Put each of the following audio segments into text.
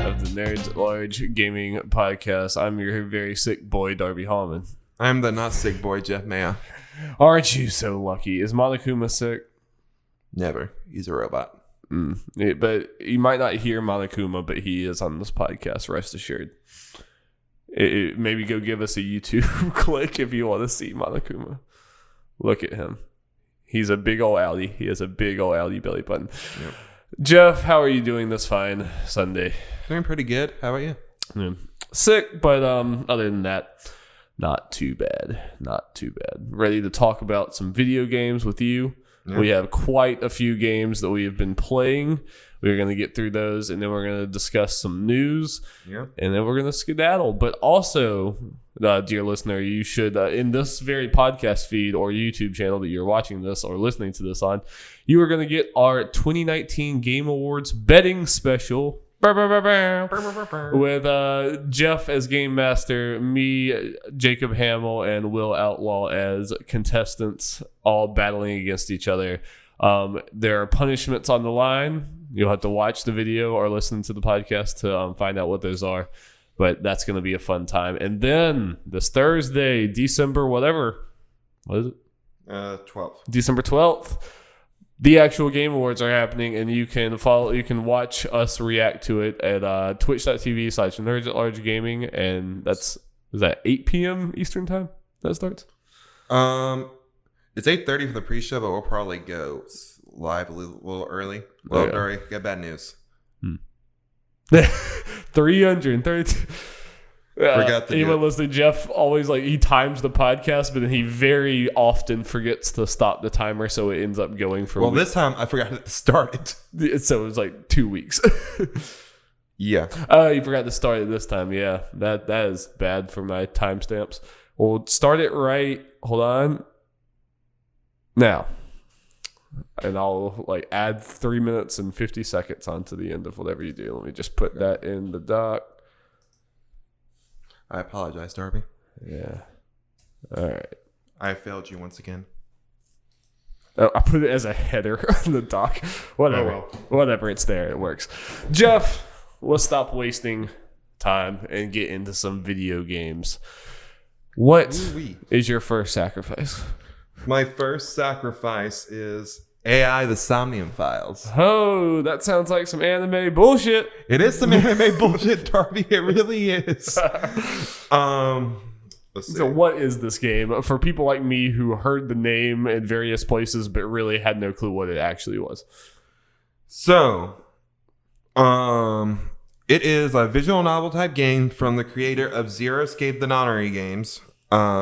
of the Nerds at Large Gaming Podcast. I'm your very sick boy, Darby Hallman. I'm the not sick boy, Jeff Maya. Aren't you so lucky? Is Monokuma sick? Never. He's a robot. But you might not hear Monokuma, but he is on this podcast, rest assured. Maybe go give us a YouTube click if you want to see Monokuma. Look at him. He's a big old Audi. He has a big old Audi belly button. Yep. Jeff, how are you doing this fine Sunday? Doing pretty good. How about you? Sick, but other than that, not too bad. Not too bad. Ready to talk about some video games with you. Yeah. We have quite a few games that we have been playing. We're going to get through those, and then we're going to discuss some news, and then we're going to skedaddle. But also, dear listener, you should, in this very podcast feed or YouTube channel that you're watching this or listening to this on, you are going to get our 2019 Game Awards betting special with Jeff as Game Master, me, Jacob Hamill, and Will Outlaw as contestants, all battling against each other. There are punishments on the line. You'll have to watch the video or listen to the podcast to find out what those are. But that's going to be a fun time. And then this Thursday, December whatever. What is it? 12th. December 12th. The actual Game Awards are happening, and you can watch us react to it at twitch.tv/Nerds at Large Gaming, and is that 8 p.m. Eastern time that starts? It's 8:30 for the pre-show, but we'll probably go live a little early. Well, okay. Darby, got bad news. 332. Forgot to anyone listening, Jeff always he times the podcast, but then he very often forgets to stop the timer, so it ends up going for. Well, this time I forgot to start it, so it was 2 weeks. Yeah. You forgot to start it this time. Yeah, that is bad for my timestamps. We'll start it right. Hold on. Now, and I'll add 3 minutes and 50 seconds onto the end of whatever you do. Let me just put that in the doc. I apologize, Darby. Yeah. All right. I failed you once again. I put it as a header on the doc. Whatever. Oh, well. Whatever. It's there. It works. Jeff, let's stop wasting time and get into some video games. What is your first sacrifice? My first sacrifice is AI, the Somnium Files. Oh, that sounds like some anime bullshit. It is some anime bullshit, Darby. It really is. Let's see. So what is this game? For people like me who heard the name in various places but really had no clue what it actually was. So, it is a visual novel type game from the creator of Zero Escape the Nonary games,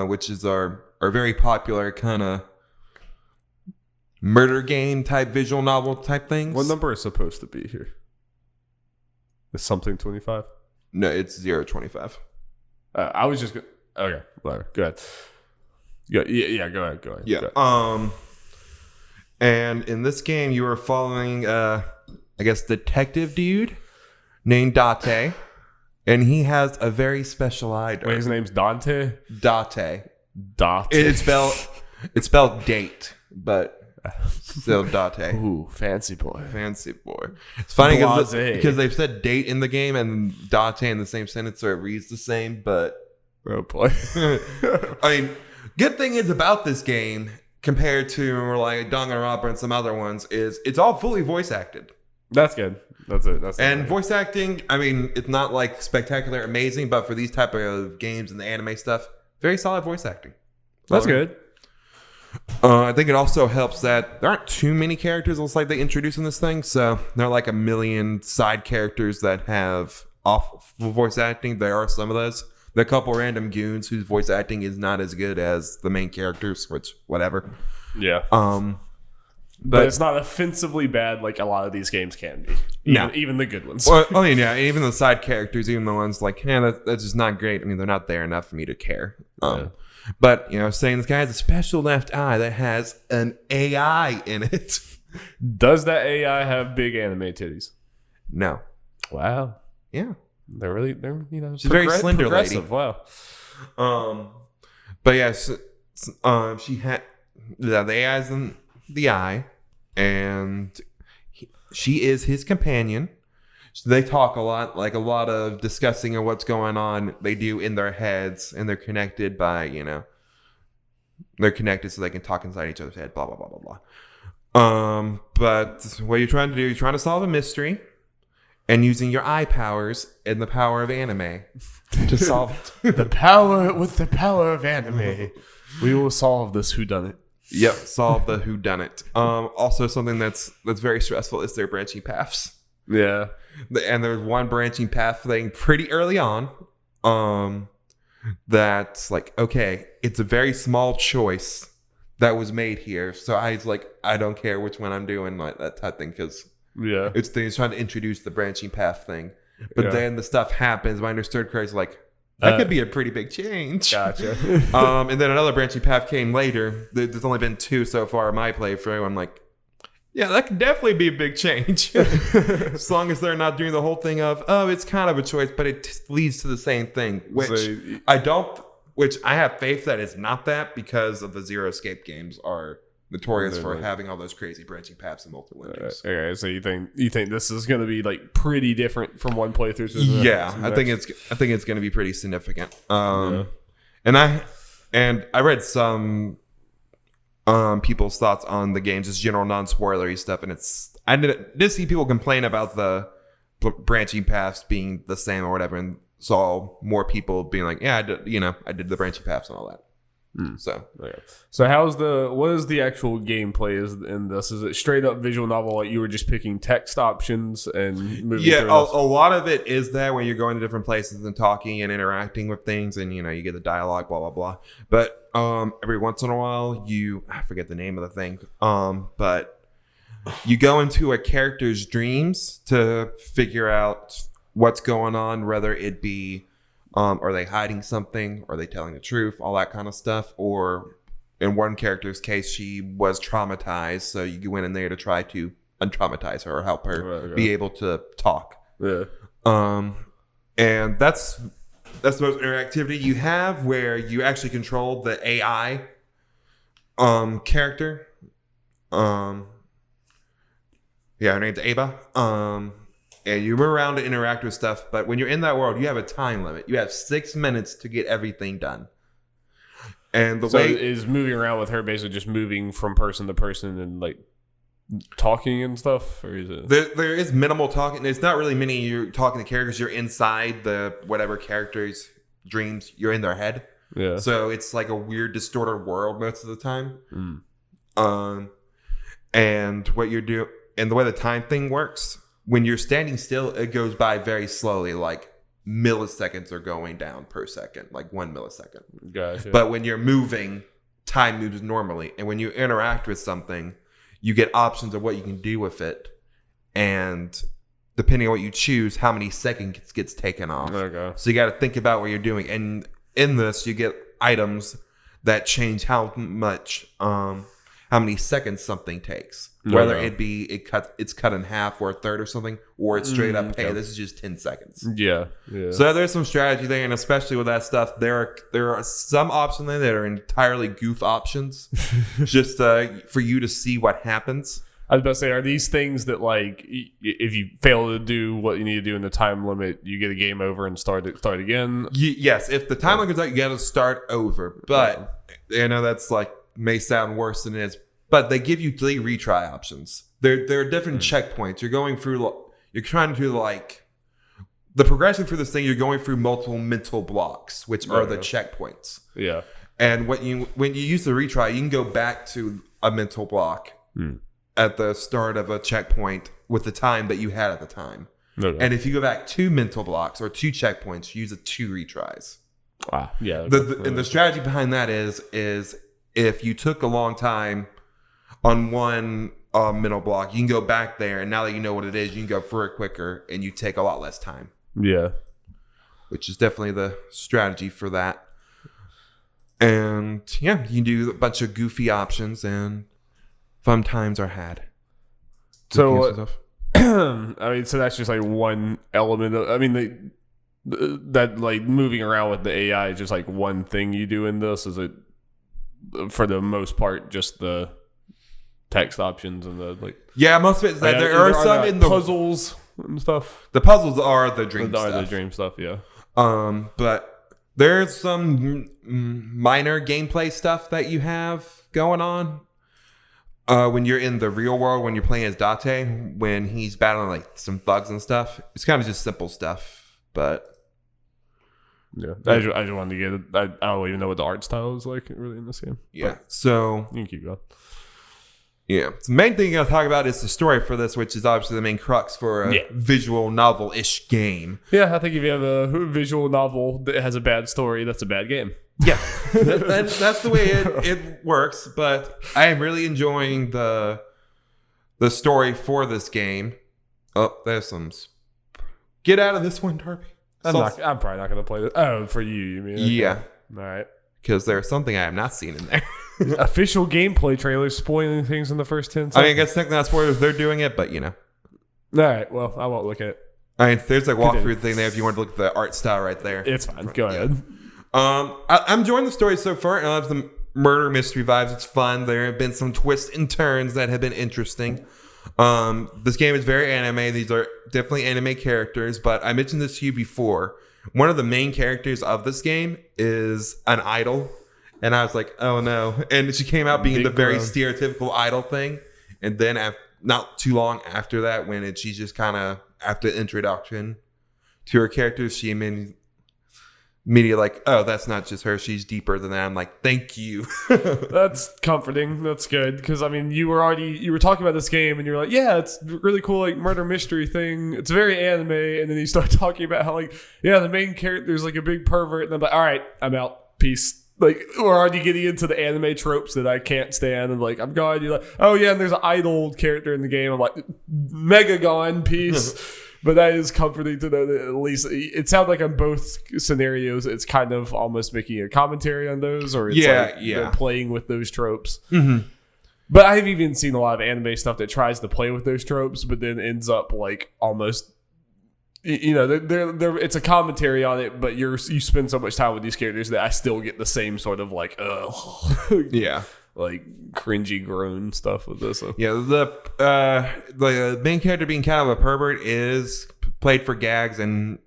which is our very popular kind of murder game type visual novel type things. What number is supposed to be here? Is something 25? No, it's 025. I was just okay, whatever. Go ahead. Yeah, go ahead. Yeah. Go ahead. And in this game, you are following, detective dude named Date, and he has a very special eye. Wait, his name's Dante. Date. It's spelled date, but still Date. Ooh, fancy boy. It's funny because they've said date in the game and Date in the same sentence, so it reads the same. But oh boy, I mean, good thing is about this game compared to Danganronpa and some other ones is it's all fully voice acted. That's good. That's it. Voice acting, I mean, it's not spectacular, amazing, but for these type of games and the anime stuff, very solid voice acting. That's good. I think it also helps that there aren't too many characters they introduce in this thing, so there are a million side characters that have awful voice acting. There are some of those. There are a couple random goons whose voice acting is not as good as the main characters, which whatever. Yeah. But it's not offensively bad like a lot of these games can be. Even the good ones. Well, even the side characters, even the ones that's just not great. I mean, they're not there enough for me to care. But, saying this guy has a special left eye that has an AI in it. Does that AI have big anime titties? No. Wow. Yeah. They're she's a very slender lady. Wow. But yes, she had the AI's in the eye, and she is his companion. So they talk a lot, like a lot of discussing of what's going on. They do in their heads, and they're connected by, they're connected so they can talk inside each other's head. Blah blah blah blah blah. But what you're trying to do, you're trying to solve a mystery, and using your eye powers and the power of anime to solve it. The power of anime. We will solve this whodunit. Yep, solve the whodunit. Also, something that's very stressful is their branching paths. Yeah. And there's one branching path thing pretty early on that's like, okay, it's a very small choice that was made here. So I was like, I don't care which one I'm doing, like that type thing, because it's trying to introduce the branching path thing. But then the stuff happens. My understood correctly, like, that could be a pretty big change. Gotcha. And then another branching path came later. There's only been 2 so far in my playthrough. I'm like, yeah, that could definitely be a big change. As long as they're not doing the whole thing of, it's kind of a choice, but it leads to the same thing. Which I have faith that it's not that, because of the Zero Escape games are notorious for having all those crazy branching paths and multiple endings. Okay, so you think this is going to be like pretty different from one playthrough to the next? Yeah, I think it's going to be pretty significant. And I read some people's thoughts on the games, just general non-spoilery stuff, and I did see people complain about the branching paths being the same or whatever, and saw more people being like, yeah, I did the branching paths and all that. So what is the actual gameplay in this? Is it straight up visual novel, like you were just picking text options and moving through a lot of it is that when you're going to different places and talking and interacting with things, and you get the dialogue, blah blah blah. But every once in a while I forget the name of the thing, but you go into a character's dreams to figure out what's going on, whether it be are they hiding something? Are they telling the truth? All that kind of stuff. Or in one character's case, she was traumatized, so you went in there to try to untraumatize her or help her be able to talk. Yeah. And that's the most interactivity you have, where you actually control the AI character. Her name's Ava. And you move around to interact with stuff, but when you're in that world, you have a time limit. You have 6 minutes to get everything done. And is moving around with her basically just moving from person to person and like talking and stuff, or is it? There is minimal talking. It's not really many. You're talking to characters. You're inside the whatever character's dreams. You're in their head. Yeah. So it's like a weird, distorted world most of the time. And what you're doing, and the way the time thing works. When you're standing still, it goes by very slowly, like milliseconds are going down per second, like 1 millisecond. Gotcha. But when you're moving, time moves normally. And when you interact with something, you get options of what you can do with it. And depending on what you choose, how many seconds gets taken off. Okay. So you got to think about what you're doing. And in this, you get items that change how many seconds something takes. Whether it be it's cut in half or a third or something, or it's straight up, hey, this is just 10 seconds. Yeah. So there's some strategy there, and especially with that stuff, there are some options there that are entirely goof options, just for you to see what happens. I was about to say, are these things that, like, if you fail to do what you need to do in the time limit, you get a game over and start again? Yes, if the time limit goes out, you got to start over. But that's like may sound worse than it is. But they give you 3 retry options. There are different checkpoints. You're going through. You're trying to like the progression for this thing. You're going through multiple mental blocks, which are the checkpoints. Yeah. And when you use the retry, you can go back to a mental block at the start of a checkpoint with the time that you had at the time. Okay. And if you go back 2 mental blocks or 2 checkpoints, use 2 retries. Yeah. And the strategy behind that is if you took a long time on one mental block, you can go back there, and now that you know what it is, you can go for it quicker, and you take a lot less time. Yeah. Which is definitely the strategy for that. And yeah, you can do a bunch of goofy options, and fun times are had. So, so that's just like one element of, that like moving around with the AI is just like one thing you do in this? Is it, for the most part, just the text options and the like? Yeah, most of it is that there are some in the puzzles and stuff. The puzzles are the dream stuff. The dream stuff, yeah. But there's some minor gameplay stuff that you have going on. When you're in the real world, when you're playing as Date, when he's battling like some thugs and stuff, it's kind of just simple stuff. But yeah, I just wanted to get it. I don't even know what the art style is like really in this game. Yeah, but so you can keep going. Yeah, the main thing I'll talk about is the story for this, which is obviously the main crux for a visual novel-ish game. Yeah, I think if you have a visual novel that has a bad story, that's a bad game. Yeah, that's the way it works. But I am really enjoying the story for this game. Oh, there's some. Get out of this one, Darby. I'm probably not going to play this. Oh, for you mean? Okay. Yeah. All right. Because there's something I have not seen in there. Official gameplay trailers spoiling things in the first 10 seconds. I mean, I guess technically not spoilers. They're doing it, but you know. All right. Well, I won't look at it. I mean, there's a walkthrough thing there if you want to look at the art style right there. It's fine. Go ahead. I'm enjoying the story so far. I love the murder mystery vibes. It's fun. There have been some twists and turns that have been interesting. This game is very anime. These are definitely anime characters, but I mentioned this to you before. One of the main characters of this game is an idol. And I was like, oh no. And she came out being the very stereotypical idol thing. And then not too long after that, when she's just kind of, after the introduction to her character, she immediately like, oh, that's not just her. She's deeper than that. I'm like, thank you. That's comforting. That's good. Because, I mean, you were talking about this game and you were like, yeah, it's really cool, like, murder mystery thing. It's very anime. And then you start talking about how, like, yeah, the main character's like a big pervert. And I'm like, all right, I'm out. Peace. Like, we're already getting into the anime tropes that I can't stand. And, like, I'm gone. You're like, oh, yeah, and there's an idol character in the game. I'm like, mega gone. Peace. But that is comforting to know that at least it sounds like on both scenarios, it's kind of almost making a commentary on those, or it's they're playing with those tropes. Mm-hmm. But I've even seen a lot of anime stuff that tries to play with those tropes, but then ends up like almost, you know, it's a commentary on it, but you spend so much time with these characters that I still get the same sort of like, yeah. Like cringy groan stuff with this. So. Yeah, the main character being kind of a pervert is played for gags and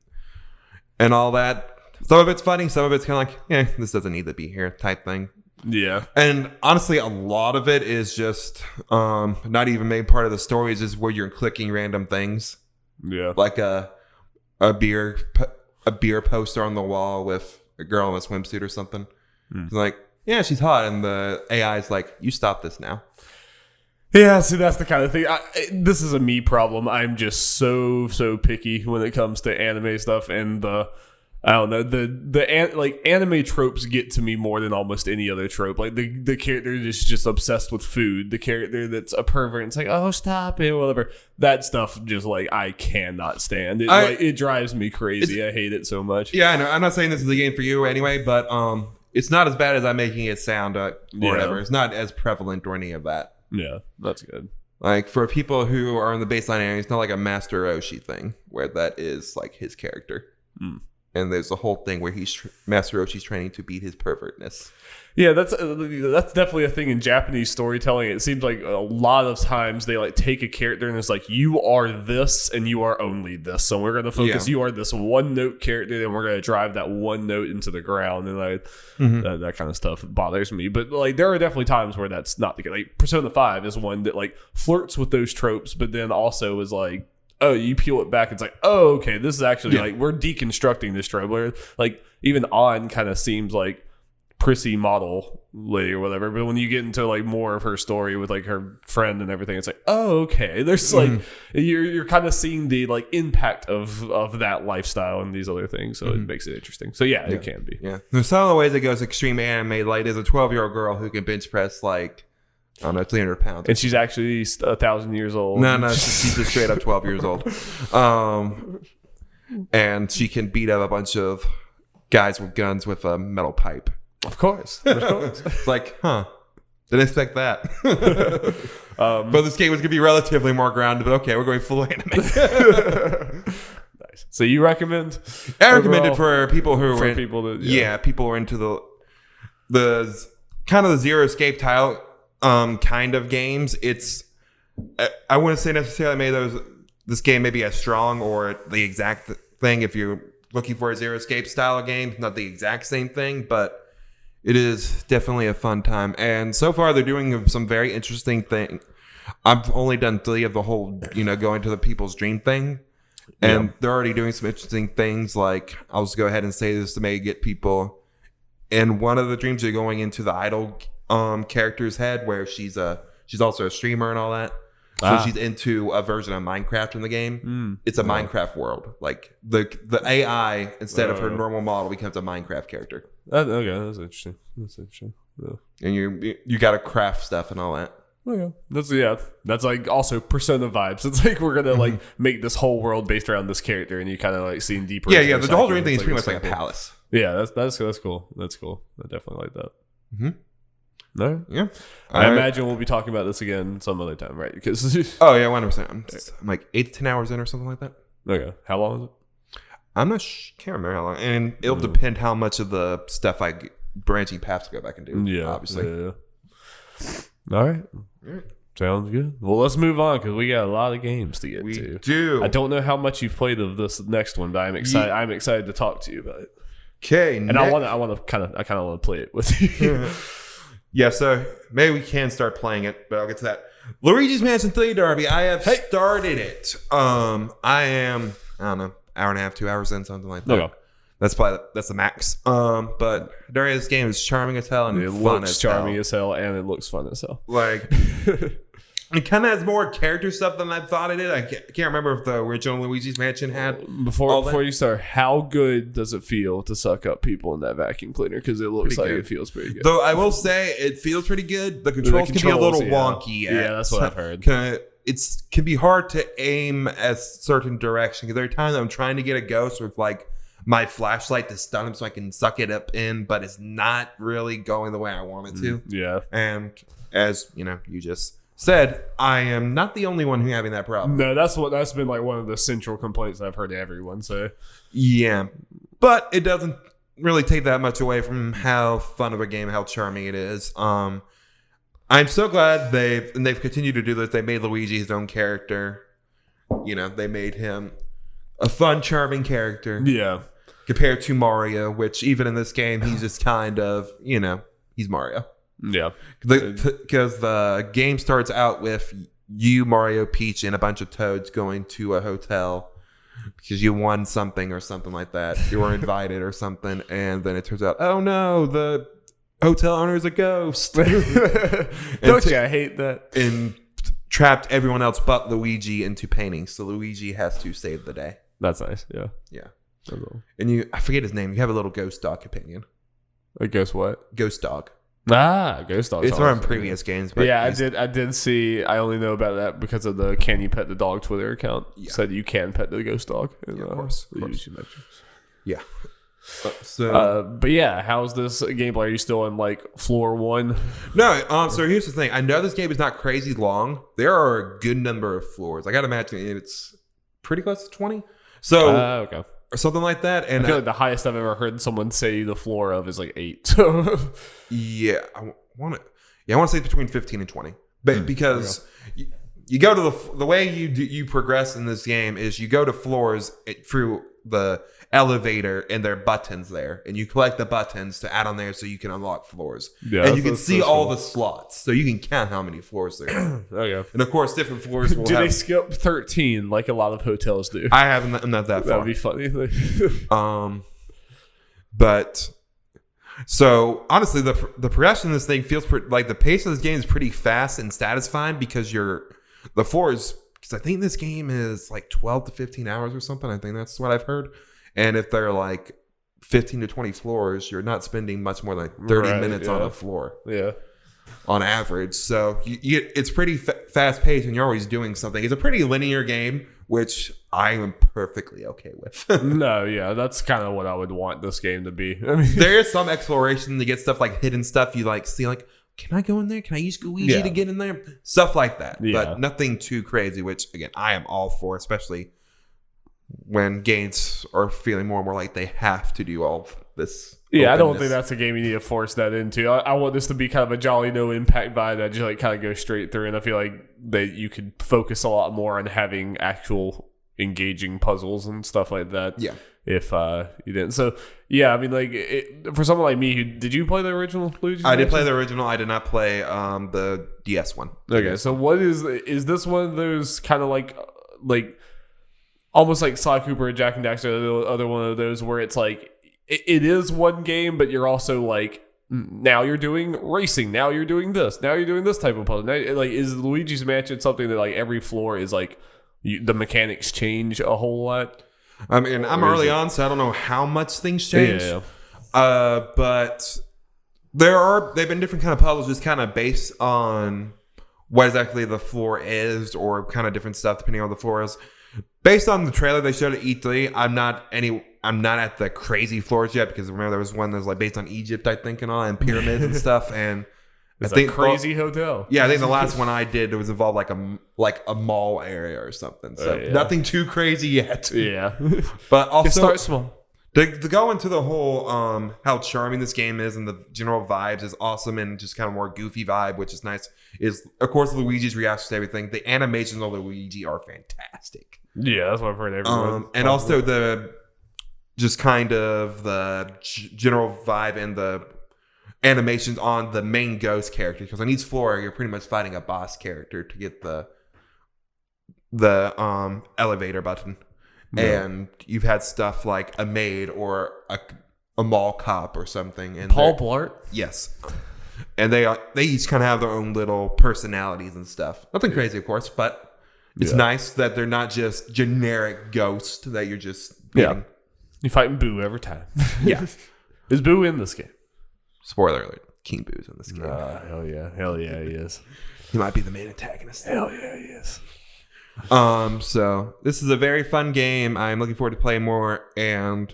all that. Some of it's funny, some of it's kind of like, this doesn't need to be here type thing. Yeah. And honestly, a lot of it is just not even made part of the story. It's just where you're clicking random things. Yeah. Like a beer poster on the wall with a girl in a swimsuit or something. It's like, yeah, she's hot, and the AI is like, you stop this now. Yeah, see, that's the kind of thing. This is a me problem. I'm just so picky when it comes to anime stuff, and I don't know, the anime tropes get to me more than almost any other trope. Like the character is just obsessed with food. The character that's a pervert, and it's like, oh, stop it, whatever. That stuff just like I cannot stand. It drives me crazy. I hate it so much. Yeah, I know. I'm not saying this is a game for you anyway, but it's not as bad as I'm making it sound or whatever. It's not as prevalent or any of that. Yeah, that's good. Like, for people who are in the baseline area, it's not like a Master Roshi thing where that is like his character. And there's a whole thing where Master Roshi's training to beat his pervertness. Yeah, that's definitely a thing in Japanese storytelling. It seems like a lot of times they like take a character and it's like, you are this and you are only this. So we're going to focus, you are this one note character and we're going to drive that one note into the ground. And that kind of stuff bothers me. But like, there are definitely times where that's not the case. Like Persona 5 is one that like flirts with those tropes, but then also is like, oh, you peel it back. It's like, oh, okay, this is actually like, we're deconstructing this trope. Where like even An kind of seems like prissy model lady or whatever, but when you get into like more of her story with like her friend and everything, it's like, oh, okay, there's like you're kind of seeing the like impact of that lifestyle and these other things, so it makes it interesting. So yeah, it can be. There's some of the ways it goes extreme anime. Like there's a 12-year-old girl who can bench press like, I don't know, 300 pounds, and she's actually 1,000 years old. No, she's just straight up 12 years old. And she can beat up a bunch of guys with guns with a metal pipe. Of course. It's like, didn't expect that. But this game was going to be relatively more grounded, but okay, we're going full anime. Nice. So you recommend? I recommend it for people who are people that people who are into the kind of the zero escape tile kind of games. It's, I wouldn't say necessarily made this game may be as strong or the exact thing if you're looking for a Zero Escape style game. Not the exact same thing, but it is definitely a fun time. And so far, they're doing some very interesting things. I've only done 3 of the whole, going to the people's dream thing. And they're already doing some interesting things. Like, I'll just go ahead and say this to maybe get people. In one of the dreams, you're going into the idol character's head where she's also a streamer and all that. So she's into a version of Minecraft in the game. It's a Minecraft world. Like the AI, instead of her normal model, becomes a Minecraft character. Okay, that's interesting. Yeah. And you got to craft stuff and all that. Okay. That's like also Persona vibes. It's like we're gonna like make this whole world based around this character, and you kind of like seeing deeper. Yeah. The whole dream thing is pretty much like a palace. Yeah, that's cool. That's cool. I definitely like that. No, yeah. I imagine we'll be talking about this again some other time, right? Because 100%. I'm like 8 to 10 hours in or something like that. Okay, how long is it? I'm not. Can't remember how long, and it'll depend how much of the stuff I branching paths go back and do. Yeah, obviously. Yeah. All right. Sounds good. Well, let's move on because we got a lot of games to get to. We do. I don't know how much you've played of this next one, but I'm excited. I'm excited to talk to you about it. Okay, and I want to kind of play it with you. Yeah, so maybe we can start playing it, but I'll get to that. Luigi's Mansion 3, Darby. I have started it. I am, I don't know, hour and a half, 2 hours in, something like that. Okay. That's the max. But Darby, this game is charming as hell and it fun looks as charming hell. as hell, and it looks fun as hell. Like, it kind of has more character stuff than I thought it did. I can't remember if the original Luigi's Mansion had. Before you start, how good does it feel to suck up people in that vacuum cleaner? Because it looks like it feels pretty good. Though I will say it feels pretty good. The controls can be a little wonky. Yeah, that's what I've heard. It can be hard to aim a certain direction. Because there are times I'm trying to get a ghost with like my flashlight to stun him so I can suck it up in, but it's not really going the way I want it to. Yeah. And as you just said, I am not the only one who's having that problem. No, that's been like one of the central complaints I've heard everyone say. Yeah, but it doesn't really take that much away from how fun of a game, how charming it is. I'm so glad they've continued to do this. They made Luigi his own character. They made him a fun, charming character. Yeah. Compared to Mario, which even in this game, he's just kind of, he's Mario. Yeah. Because the game starts out with you, Mario, Peach, and a bunch of Toads going to a hotel because you won something or something like that. You were invited or something. And then it turns out, oh no, the hotel owner is a ghost. Don't you? I hate that. And trapped everyone else but Luigi into painting. So Luigi has to save the day. That's nice. Yeah. Yeah. And I forget his name. You have a little ghost dog companion. A ghost what? Ghost dog. Ghost dog. It's from previous games. But yeah, I did see. I only know about that because of the Can You Pet the Dog Twitter account. Yeah. Said you can pet the ghost dog. Yeah, of course. Yeah. But yeah, how's this gameplay? Are you still in like floor 1? No. So here's the thing. I know this game is not crazy long. There are a good number of floors. I gotta imagine it's pretty close to 20. So okay. Or something like that. And I feel like the highest I've ever heard someone say the floor of is like 8. So yeah, I want to say between 15 and 20. But because you go to the way you progress in this game is you go to floors through the elevator and there are buttons there, and you collect the buttons to add on there so you can unlock floors. Yeah, and you can see all the slots, so you can count how many floors there are. Okay. And of course, different floors will do they skip 13 like a lot of hotels do? I haven't. I'm not that far. That'd be funny. But so honestly, the progression of this thing feels like the pace of this game is pretty fast and satisfying because the floors. Because I think this game is like 12 to 15 hours or something. I think that's what I've heard. And if they're like 15 to 20 floors, you're not spending much more than 30 minutes on a floor. Yeah. On average. So it's pretty fast paced and you're always doing something. It's a pretty linear game, which I am perfectly okay with. No, yeah. That's kind of what I would want this game to be. I mean, there is some exploration to get stuff like hidden stuff. You like see like, can I go in there? Can I use Luigi to get in there? Stuff like that. Yeah. But nothing too crazy, which, again, I am all for, especially when games are feeling more and more like they have to do all this. Yeah, openness. I don't think that's a game you need to force that into. I want this to be kind of a jolly, no-impact vibe that just like kind of goes straight through. And I feel like you could focus a lot more on having actual engaging puzzles and stuff like that. Yeah. If you didn't. So, yeah, I mean, like, for someone like me, did you play the original Luigi? I did play the original. I did not play the DS one. Okay, so what is this one of those kind of like almost like Sly Cooper and Jack and Daxter, the other one of those where it's like, it is one game, but you're also like, now you're doing racing, now you're doing this, now you're doing this type of puzzle. Now, like, is Luigi's Mansion something that like every floor is like, the mechanics change a whole lot? I mean, I'm early on, so I don't know how much things change. Yeah. But they've been different kind of puzzles, just kind of based on what exactly the floor is, or kind of different stuff depending on what the floor is. Based on the trailer they showed at E3, I'm not at the crazy floors yet, because remember there was one that was like based on Egypt, I think, and all, and pyramids and stuff, and it's a crazy hotel. Yeah, I think the last one I did, it was involved like a mall area or something. So nothing too crazy yet. Yeah, but also start small. To go into the whole how charming this game is, and the general vibes is awesome, and just kind of more goofy vibe, which is nice. Is of course Luigi's reaction to everything. The animations of Luigi are fantastic. Yeah, that's what I've heard. Everyone and also the just kind of the general vibe and the animations on the main ghost character, because on each floor you're pretty much fighting a boss character to get the elevator button. Yeah. And you've had stuff like a maid or a mall cop or something, and Paul Blart. Yes, and they each kind of have their own little personalities and stuff. Nothing crazy, of course, but it's nice that they're not just generic ghosts that you're just beating. You're fighting Boo every time. Yeah. Is Boo in this game? Spoiler alert, King Boo's in this game. Hell yeah, he is. He might be the main antagonist. Hell yeah, he is. So this is a very fun game. I'm looking forward to playing more, and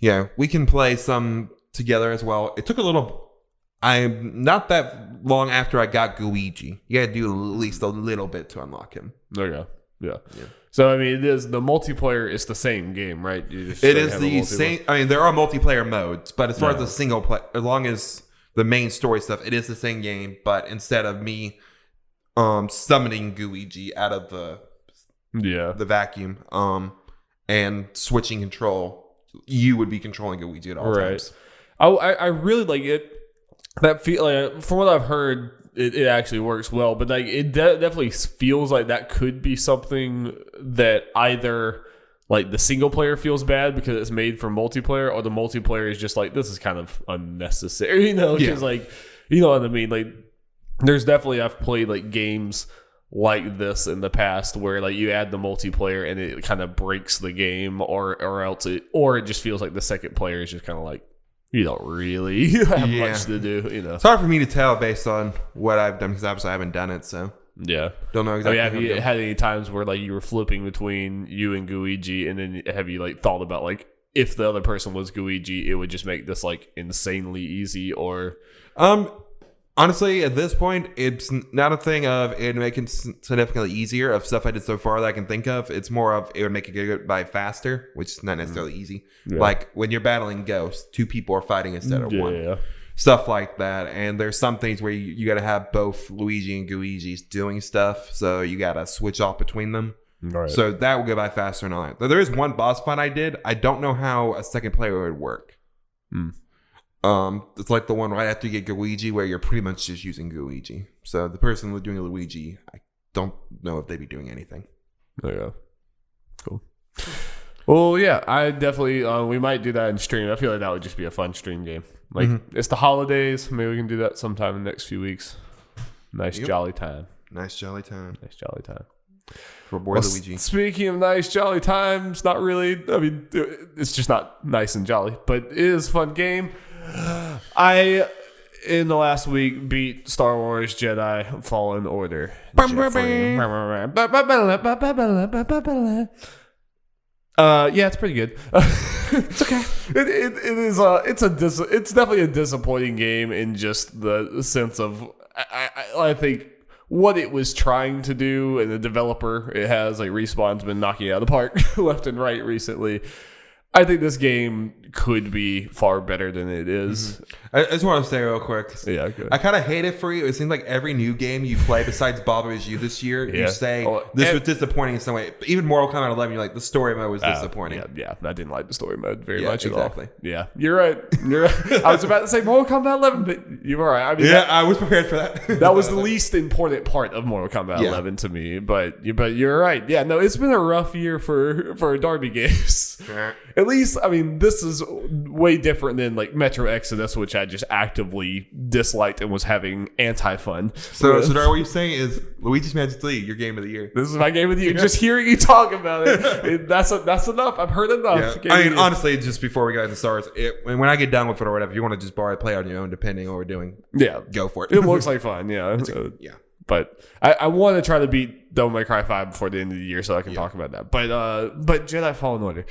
yeah, we can play some together as well. It took I'm not that long after I got Luigi. You gotta do at least a little bit to unlock him. Okay. Yeah. So I mean, the multiplayer is the same game, right? It is the same. I mean, there are multiplayer modes, but as far as the single play, as long as the main story stuff, it is the same game. But instead of me summoning Luigi out of the vacuum and switching control, you would be controlling Luigi at all times. I really like it. That feel like, from what I've heard, it actually works well, but like it definitely feels like that could be something that either like the single player feels bad because it's made for multiplayer, or the multiplayer is just like, this is kind of unnecessary, because like, you know what I mean? Like, there's definitely, I've played like games like this in the past where like you add the multiplayer and it kind of breaks the game, or else it just feels like the second player is just kind of like, you don't really have much to do, It's hard for me to tell based on what I've done, because obviously I haven't done it, so yeah, don't know exactly. Have you had any times where like you were flipping between you and Luigi, and then have you like thought about like, if the other person was Luigi, it would just make this like insanely easy? Or honestly, at this point, it's not a thing of it making significantly easier of stuff I did so far that I can think of. It's more of it would make it go by faster, which is not necessarily easy. Yeah. Like when you're battling ghosts, 2 people are fighting instead of 1. Yeah. Stuff like that. And there's some things where you got to have both Luigi and Luigi doing stuff, so you got to switch off between them. Right. So that will go by faster and all that. There is one boss fight I did. I don't know how a second player would work. It's like the one right after you get Luigi, where you're pretty much just using Luigi. So the person doing Luigi, I don't know if they'd be doing anything. Oh yeah, cool. Well, yeah, I definitely we might do that in stream. I feel like that would just be a fun stream game. Like it's the holidays, maybe we can do that sometime in the next few weeks. Nice jolly time. Nice jolly time. Nice jolly time. For boy Luigi. Speaking of nice jolly times, not really. I mean, it's just not nice and jolly, but it is a fun game. I, in the last week, beat Star Wars Jedi Fallen Order. Yeah, it's pretty good. It's okay. It's definitely a disappointing game in just the sense of I think what it was trying to do, and the developer it has, like, Respawn's been knocking it out of the park left and right recently. I think this game could be far better than it is. I just want to say real quick. Yeah, good. I kind of hate it for you. It seems like every new game you play besides Bothers You this year, you say this was disappointing in some way. Even Mortal Kombat 11, you're like, the story mode was disappointing. Yeah, I didn't like the story mode very much exactly. at all. Yeah, you're right. I was about to say Mortal Kombat 11, but you were right. I mean, I was prepared for that. That was the least important part of Mortal Kombat 11 to me. But you're right. Yeah, no, it's been a rough year for Darby games. At least, I mean, this is way different than like Metro Exodus, which I just actively disliked and was having anti-fun. So Darby, what you're saying is Luigi's Mansion 3, your game of the year. This is my game of the year. Just hearing you talk about it, that's enough. I've heard enough. Yeah. I mean, honestly, just before we get into stars, when I get done with it or whatever, if you want to just borrow it, play on your own, depending on what we're doing, go for it. It looks like fun, yeah. But I want to try to beat Devil May Cry 5 before the end of the year so I can talk about that. But Jedi Fallen Order.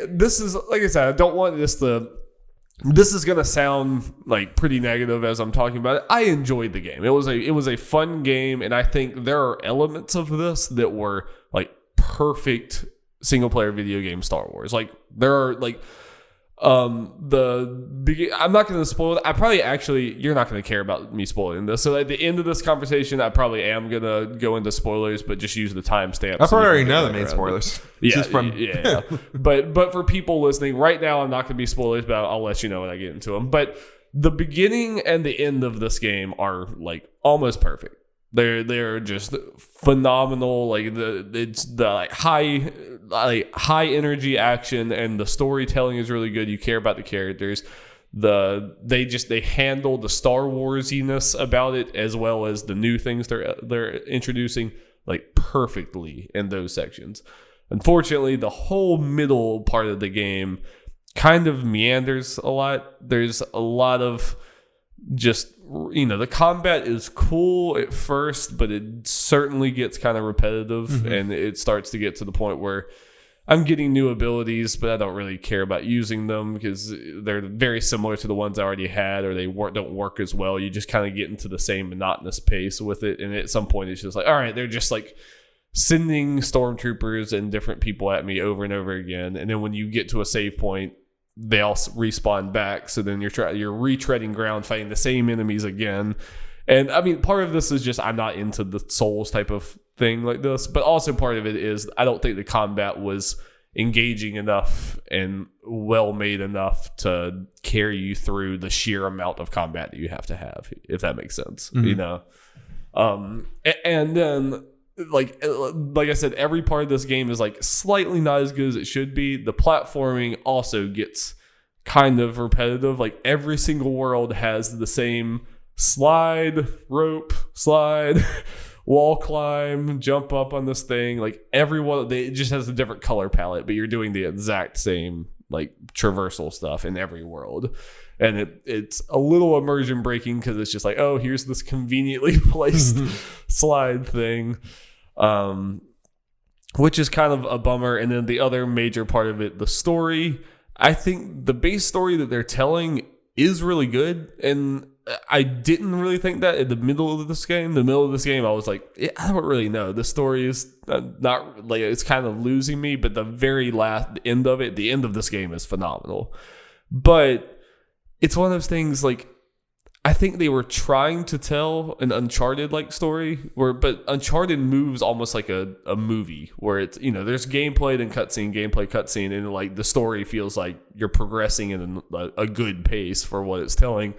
This is, like I said, I don't want this to... This is going to sound like pretty negative as I'm talking about it. I enjoyed the game. It was a fun game, and I think there are elements of this that were like perfect single-player video game Star Wars. Like, there are like... I'm not going to spoil it. You're not going to care about me spoiling this. So at the end of this conversation, I probably am going to go into spoilers, but just use the timestamp. I probably already know the main spoilers. Yeah. But for people listening right now, I'm not going to be spoilers, but I'll let you know when I get into them. But the beginning and the end of this game are like almost perfect. They're just phenomenal. Like it's the high energy action, and the storytelling is really good. You care about the characters. They handle the Star Warsiness about it as well as the new things they're introducing like perfectly in those sections. Unfortunately, the whole middle part of the game kind of meanders a lot. There's a lot of just, the combat is cool at first, but it certainly gets kind of repetitive, and it starts to get to the point where I'm getting new abilities, but I don't really care about using them because they're very similar to the ones I already had, or they don't work as well. You just kind of get into the same monotonous pace with it, and at some point it's just like, all right, they're just like sending stormtroopers and different people at me over and over again, and then when you get to a save point, they all respawn back, so then you're retreading ground, fighting the same enemies again. And I mean, part of this is just I'm not into the Souls type of thing like this, but also part of it is I don't think the combat was engaging enough and well made enough to carry you through the sheer amount of combat that you have to have, if that makes sense. And then like I said, every part of this game is like slightly not as good as it should be. The platforming also gets kind of repetitive. Like every single world has the same slide, rope, slide, wall climb, jump up on this thing. Like it just has a different color palette, but you're doing the exact same like traversal stuff in every world. And it's a little immersion breaking because it's just like, oh, here's this conveniently placed slide thing, which is kind of a bummer. And then the other major part of it, the story, I think the base story that they're telling is really good. And I didn't really think that in the middle of this game. I was like, I don't really know. The story is not like, it's kind of losing me, but the end of this game is phenomenal. But it's one of those things, like, I think they were trying to tell an Uncharted-like story, but Uncharted moves almost like a movie, where it's, there's gameplay, then cutscene, and like the story feels like you're progressing in a good pace for what it's telling.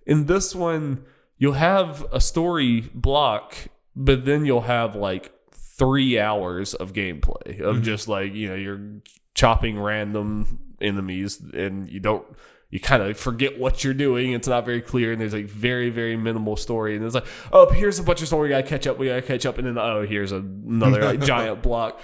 In this one, you'll have a story block, but then you'll have like 3 hours of gameplay of just like, you're chopping random enemies, and you kind of forget what you're doing. It's not very clear, and there's like very, very minimal story. And it's like, oh, here's a bunch of story. We gotta catch up. And then, oh, here's another like giant block.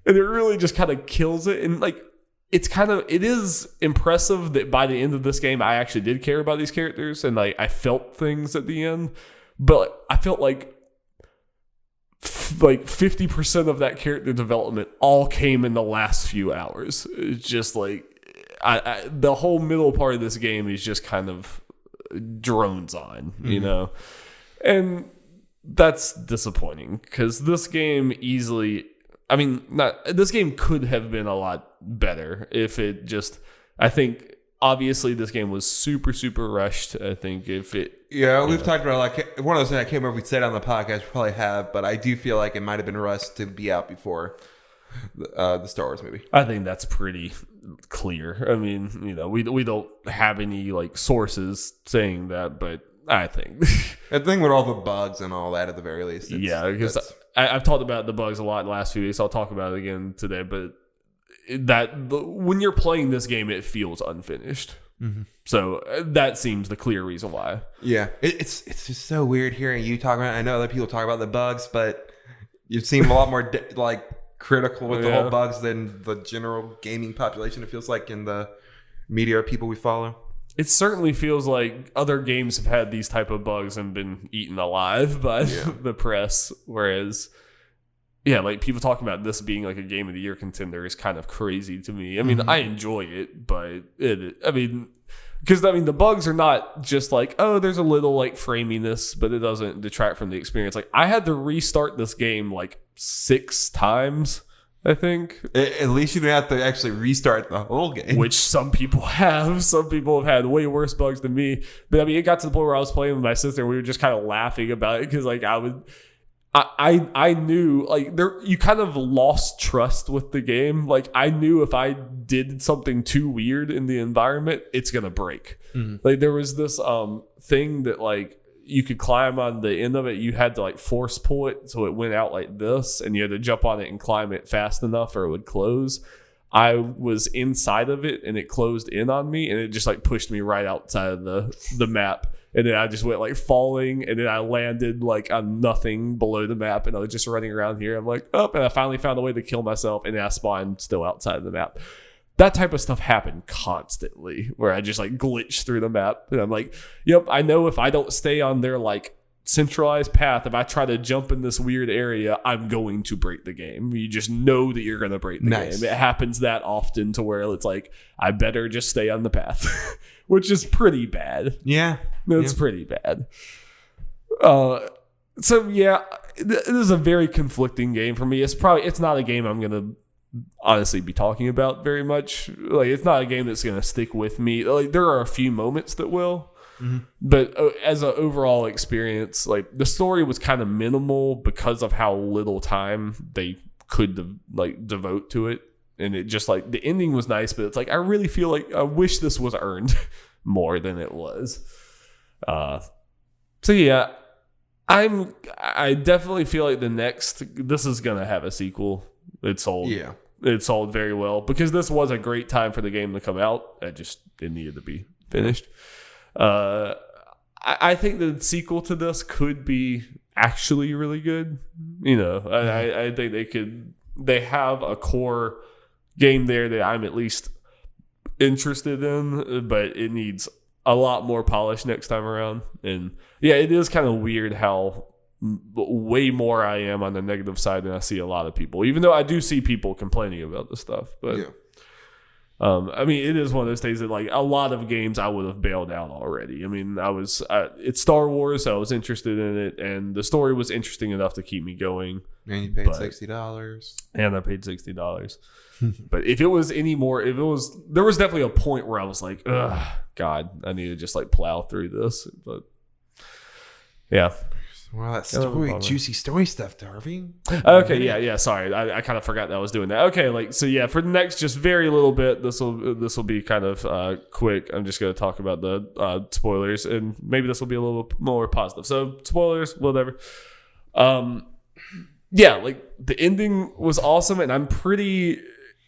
And it really just kind of kills it. And like, it is impressive that by the end of this game, I actually did care about these characters, and like I felt things at the end. But I felt like 50% of that character development all came in the last few hours. It's just like, the whole middle part of this game is just kind of drones on, and that's disappointing because this game this game could have been a lot better. If it just, I think obviously this game was super, super rushed. I think if it, we've talked about like one of those things I can't remember if we said on the podcast. We probably have, but I do feel like it might have been rushed to be out before the Star Wars movie. I think that's pretty clear. I mean, we don't have any like sources saying that, but I think the thing with all the bugs and all that at the very least. Because I've talked about the bugs a lot in the last few weeks. I'll talk about it again today, but when you're playing this game, it feels unfinished. Mm-hmm. So that seems the clear reason why. Yeah, it's just so weird hearing you talk about it. I know other people talk about the bugs, but you seem a lot more critical with the whole bugs than the general gaming population. It feels like in the media people we follow. It certainly feels like other games have had these type of bugs and been eaten alive by the press, whereas like people talking about this being like a game of the year contender is kind of crazy to me. I mean, I enjoy it, but because the bugs are not just like, oh, there's a little like framiness, but it doesn't detract from the experience. Like I had to restart this game like 6 times, I think. At least you didn't have to actually restart the whole game. Which some people have. Some people have had way worse bugs than me. But it got to the point where I was playing with my sister and we were just kind of laughing about it because like I knew like you kind of lost trust with the game. Like I knew if I did something too weird in the environment, it's gonna break. Mm-hmm. Like there was this thing that like you could climb on the end of it. You had to like force pull it so it went out like this, and you had to jump on it and climb it fast enough or it would close. I was inside of it and it closed in on me and it just like pushed me right outside of the map. And then I just went like falling and then I landed like on nothing below the map and I was just running around here. I'm like, oh, and I finally found a way to kill myself and then I spawned still outside of the map. That type of stuff happened constantly where I just like glitched through the map. And I'm like, yep, I know if I don't stay on their like centralized path, if I try to jump in this weird area, I'm going to break the game. You just know that you're going to break the game. It happens that often to where it's like, I better just stay on the path, which is pretty bad. Yeah. That's pretty bad. So yeah, it is a very conflicting game for me. It's not a game I'm going to honestly be talking about very much. Like it's not a game that's going to stick with me. Like there are a few moments that will. Mm-hmm. But as an overall experience, like the story was kind of minimal because of how little time they could devote to it, and it just like the ending was nice, but it's like I really feel like I wish this was earned more than it was. So yeah, I definitely feel like this is gonna have a sequel. It sold very well because this was a great time for the game to come out. It needed to be finished. I think the sequel to this could be actually really good. I think they have a core game there that I'm at least interested in, but it needs a lot more polish next time around. And yeah, it is kind of weird how way more I am on the negative side than I see a lot of people, even though I do see people complaining about this stuff. But it is one of those things that like a lot of games I would have bailed out already. I mean, it's Star Wars, so I was interested in it, and the story was interesting enough to keep me going. And you paid $60. And I paid $60. But if it was any more, there was definitely a point where I was like, ugh, God, I need to just like plow through this. But yeah. Well, that juicy story stuff, Darby. Okay, yeah. Sorry, I kind of forgot that I was doing that. Okay, so yeah, for the next just very little bit, this will be kind of quick. I'm just going to talk about the spoilers, and maybe this will be a little more positive. So spoilers, whatever. Yeah, like the ending was awesome, and I'm pretty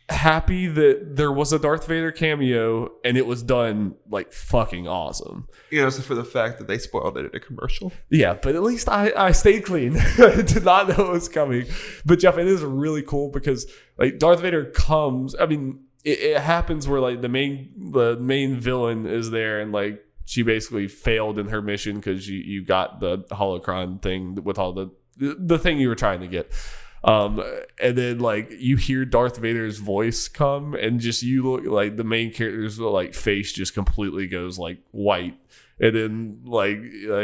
happy that there was a Darth Vader cameo and it was done like fucking awesome. So for the fact that they spoiled it in a commercial. Yeah, but at least I stayed clean. I did not know it was coming. But Jeff, it is really cool because like Darth Vader comes. I mean, it happens where like the main villain is there and like she basically failed in her mission because you got the holocron thing with all the thing you were trying to get. And then like you hear Darth Vader's voice come, and just you look like the main character's like face just completely goes like white. And then like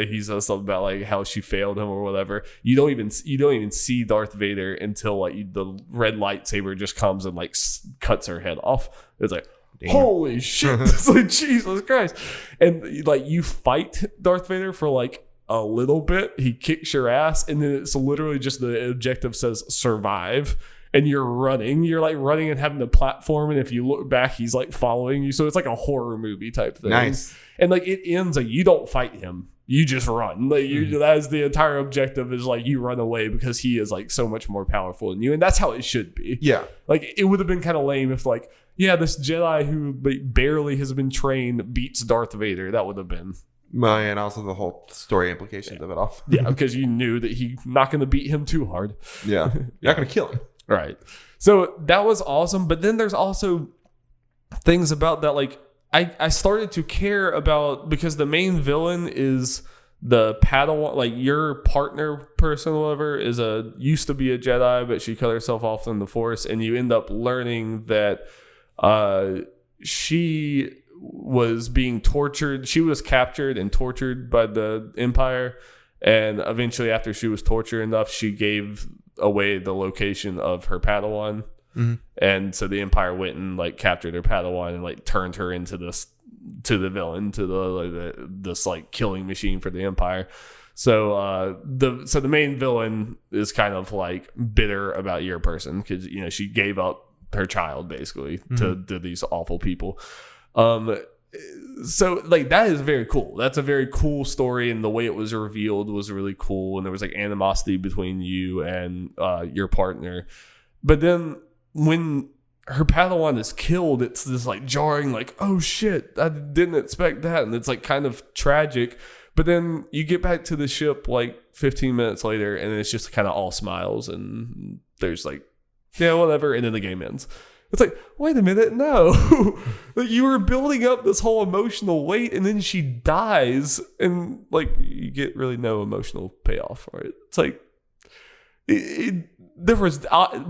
he says something about like how she failed him or whatever. You don't even see Darth Vader until like the red lightsaber just comes and like cuts her head off. It's like, damn. Holy shit! It's like Jesus Christ. And like you fight Darth Vader for like a little bit. He kicks your ass, and then it's literally just the objective says survive. And you're like running and having to platform, and if you look back, he's like following you. So it's like a horror movie type thing. Nice. And like it ends like you don't fight him, you just run. Like that is the entire objective, is like you run away because he is like so much more powerful than you, and that's how it should be. Yeah. Like it would have been kind of lame if like, yeah, this Jedi who barely has been trained beats Darth Vader. That would have been. And also the whole story implications of it all. Yeah, because you knew that he's not going to beat him too hard. Yeah. You're not going to kill him. Right. So that was awesome. But then there's also things about that, like I started to care about, because the main villain is the Padawan, like your partner person, whatever, used to be a Jedi, but she cut herself off from the Force, and you end up learning that she was being tortured. She was captured and tortured by the Empire, and eventually after she was tortured enough, she gave away the location of her Padawan. Mm-hmm. And so the Empire went and like captured her Padawan and like turned her into the villain, to this like killing machine for the Empire. So the main villain is kind of like bitter about your person, because she gave up her child basically to these awful people. So like that is very cool. That's a very cool story, and the way it was revealed was really cool. And there was like animosity between you and your partner. But then when her Padawan is killed, it's this like jarring, like, oh shit, I didn't expect that, and it's like kind of tragic. But then you get back to the ship like 15 minutes later, and it's just kind of all smiles, and there's like, yeah, whatever, and then the game ends. It's like, wait a minute, no. Like you were building up this whole emotional weight, and then she dies, and like you get really no emotional payoff for it. It's like there was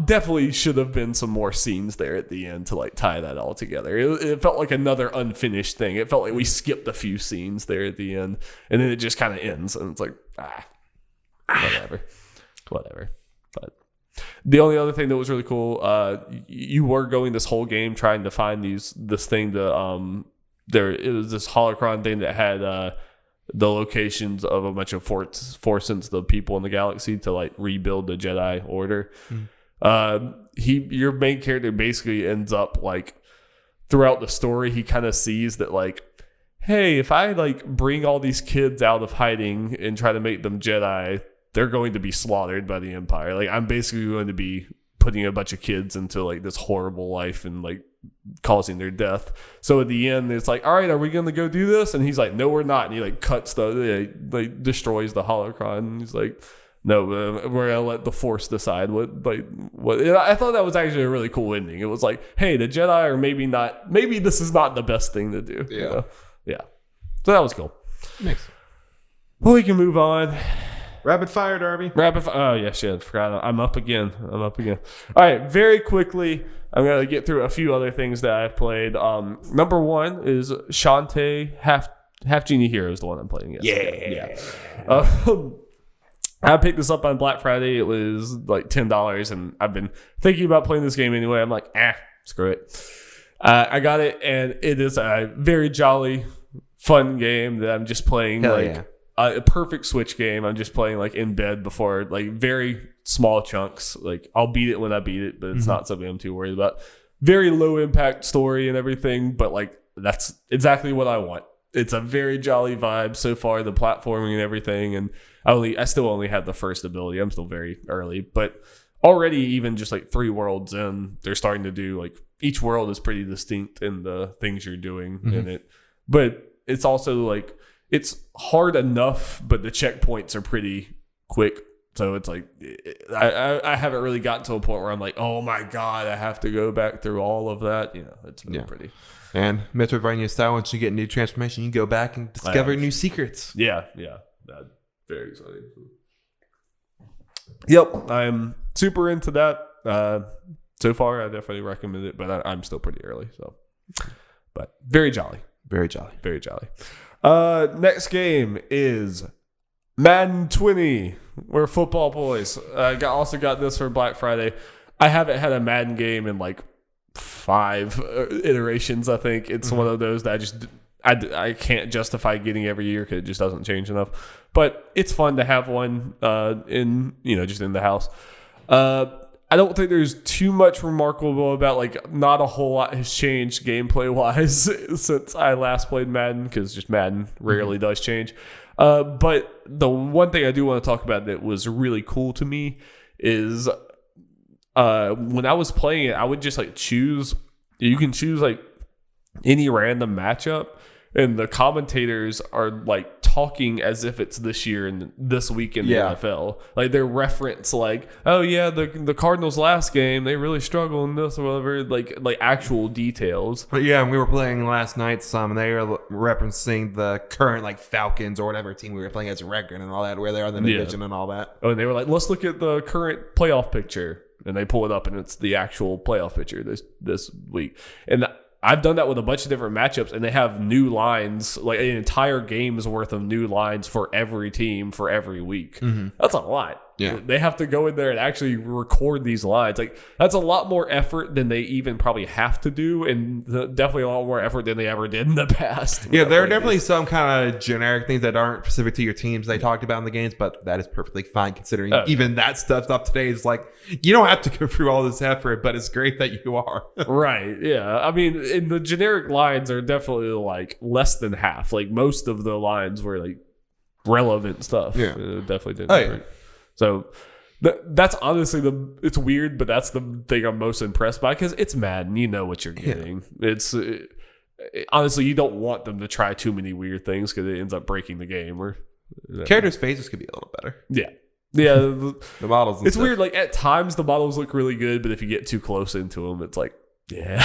definitely should have been some more scenes there at the end to like tie that all together. It felt like another unfinished thing. It felt like we skipped a few scenes there at the end, and then it just kind of ends, and it's like whatever. But the only other thing that was really cool, you were going this whole game trying to find this thing to it was this holocron thing that had the locations of a bunch of forces, the people in the galaxy, to like rebuild the Jedi Order. Your main character basically ends up like throughout the story, he kind of sees that like, hey, if I like bring all these kids out of hiding and try to make them Jedi, they're going to be slaughtered by the Empire. Like I'm basically going to be putting a bunch of kids into like this horrible life and like causing their death. So at the end, it's like, all right, are we going to go do this? And he's like, no, we're not. And he like cuts like destroys the holocron. And he's like, no, we're going to let the Force decide what. I thought that was actually a really cool ending. It was like, hey, the Jedi are maybe not, maybe this is not the best thing to do. Yeah. Yeah. So that was cool. Nice. Well, we can move on. Rapid fire, Darby. Oh, yeah, shit. Forgot. I'm up again. All right, very quickly, I'm going to get through a few other things that I've played. Number one is Shantae, Half Genie Hero is the one I'm playing. Yeah. I picked this up on Black Friday. It was like $10, and I've been thinking about playing this game anyway. I'm like, screw it. I got it, and it is a very jolly, fun game that I'm just playing. Hell yeah. A perfect Switch game. I'm just playing like in bed before, like very small chunks. Like I'll beat it when I beat it, but it's not something I'm too worried about. Very low impact story and everything, but like that's exactly what I want. It's a very jolly vibe so far, the platforming and everything. And I still only have the first ability. I'm still very early, but already even just like 3 worlds in, they're starting to do like each world is pretty distinct in the things you're doing in it. But it's also like, it's hard enough, but the checkpoints are pretty quick. So it's like, I haven't really gotten to a point where I'm like, oh my God, I have to go back through all of that. It's been pretty. And Metroidvania style, once you get new transformation, you go back and discover new secrets. Yeah. That's very exciting. Yep, I'm super into that. So far, I definitely recommend it, but I'm still pretty early. So, but very jolly. Very jolly. Very jolly. Next game is Madden 20. We're football boys. Also got this for Black Friday. I haven't had a Madden game in like 5 iterations, I think. It's one of those that I can't justify getting every year because it just doesn't change enough. But it's fun to have one just in the house. I don't think there's too much remarkable about, like, not a whole lot has changed gameplay wise since I last played Madden, because just Madden rarely does change. But the one thing I do want to talk about that was really cool to me is when I was playing it, I would just you can choose like any random matchup, and the commentators are like talking as if it's this year and this week in the NFL. Like they reference like, oh yeah, the Cardinals last game, they really struggled in this or whatever, like actual details. But yeah, we were playing last night and they were referencing the current like Falcons or whatever team we were playing as a record and all that, where they are in the division and all that. Oh, and they were like, let's look at the current playoff picture. And they pull it up and it's the actual playoff picture this week. And I've done that with a bunch of different matchups, and they have new lines, like an entire game's worth of new lines for every team for every week. Mm-hmm. That's a lot. Yeah. They have to go in there and actually record these lines. Like that's a lot more effort than they even probably have to do, and definitely a lot more effort than they ever did in the past. Yeah, there are definitely some kind of generic things that aren't specific to your teams they talked about in the games, but that is perfectly fine considering even that stuff up today is like, you don't have to go through all this effort, but it's great that you are. Right, yeah. I mean, and the generic lines are definitely like less than half. Like most of the lines were like relevant stuff. Yeah. It definitely didn't. Oh, yeah. So that's honestly it's weird, but that's the thing I'm most impressed by because it's Madden. You know what you're getting. Yeah. Honestly, you don't want them to try too many weird things because it ends up breaking the game. Or characters' faces could be a little better. Yeah. Yeah. The models. It's weird. Like at times the models look really good, but if you get too close into them, it's like, yeah,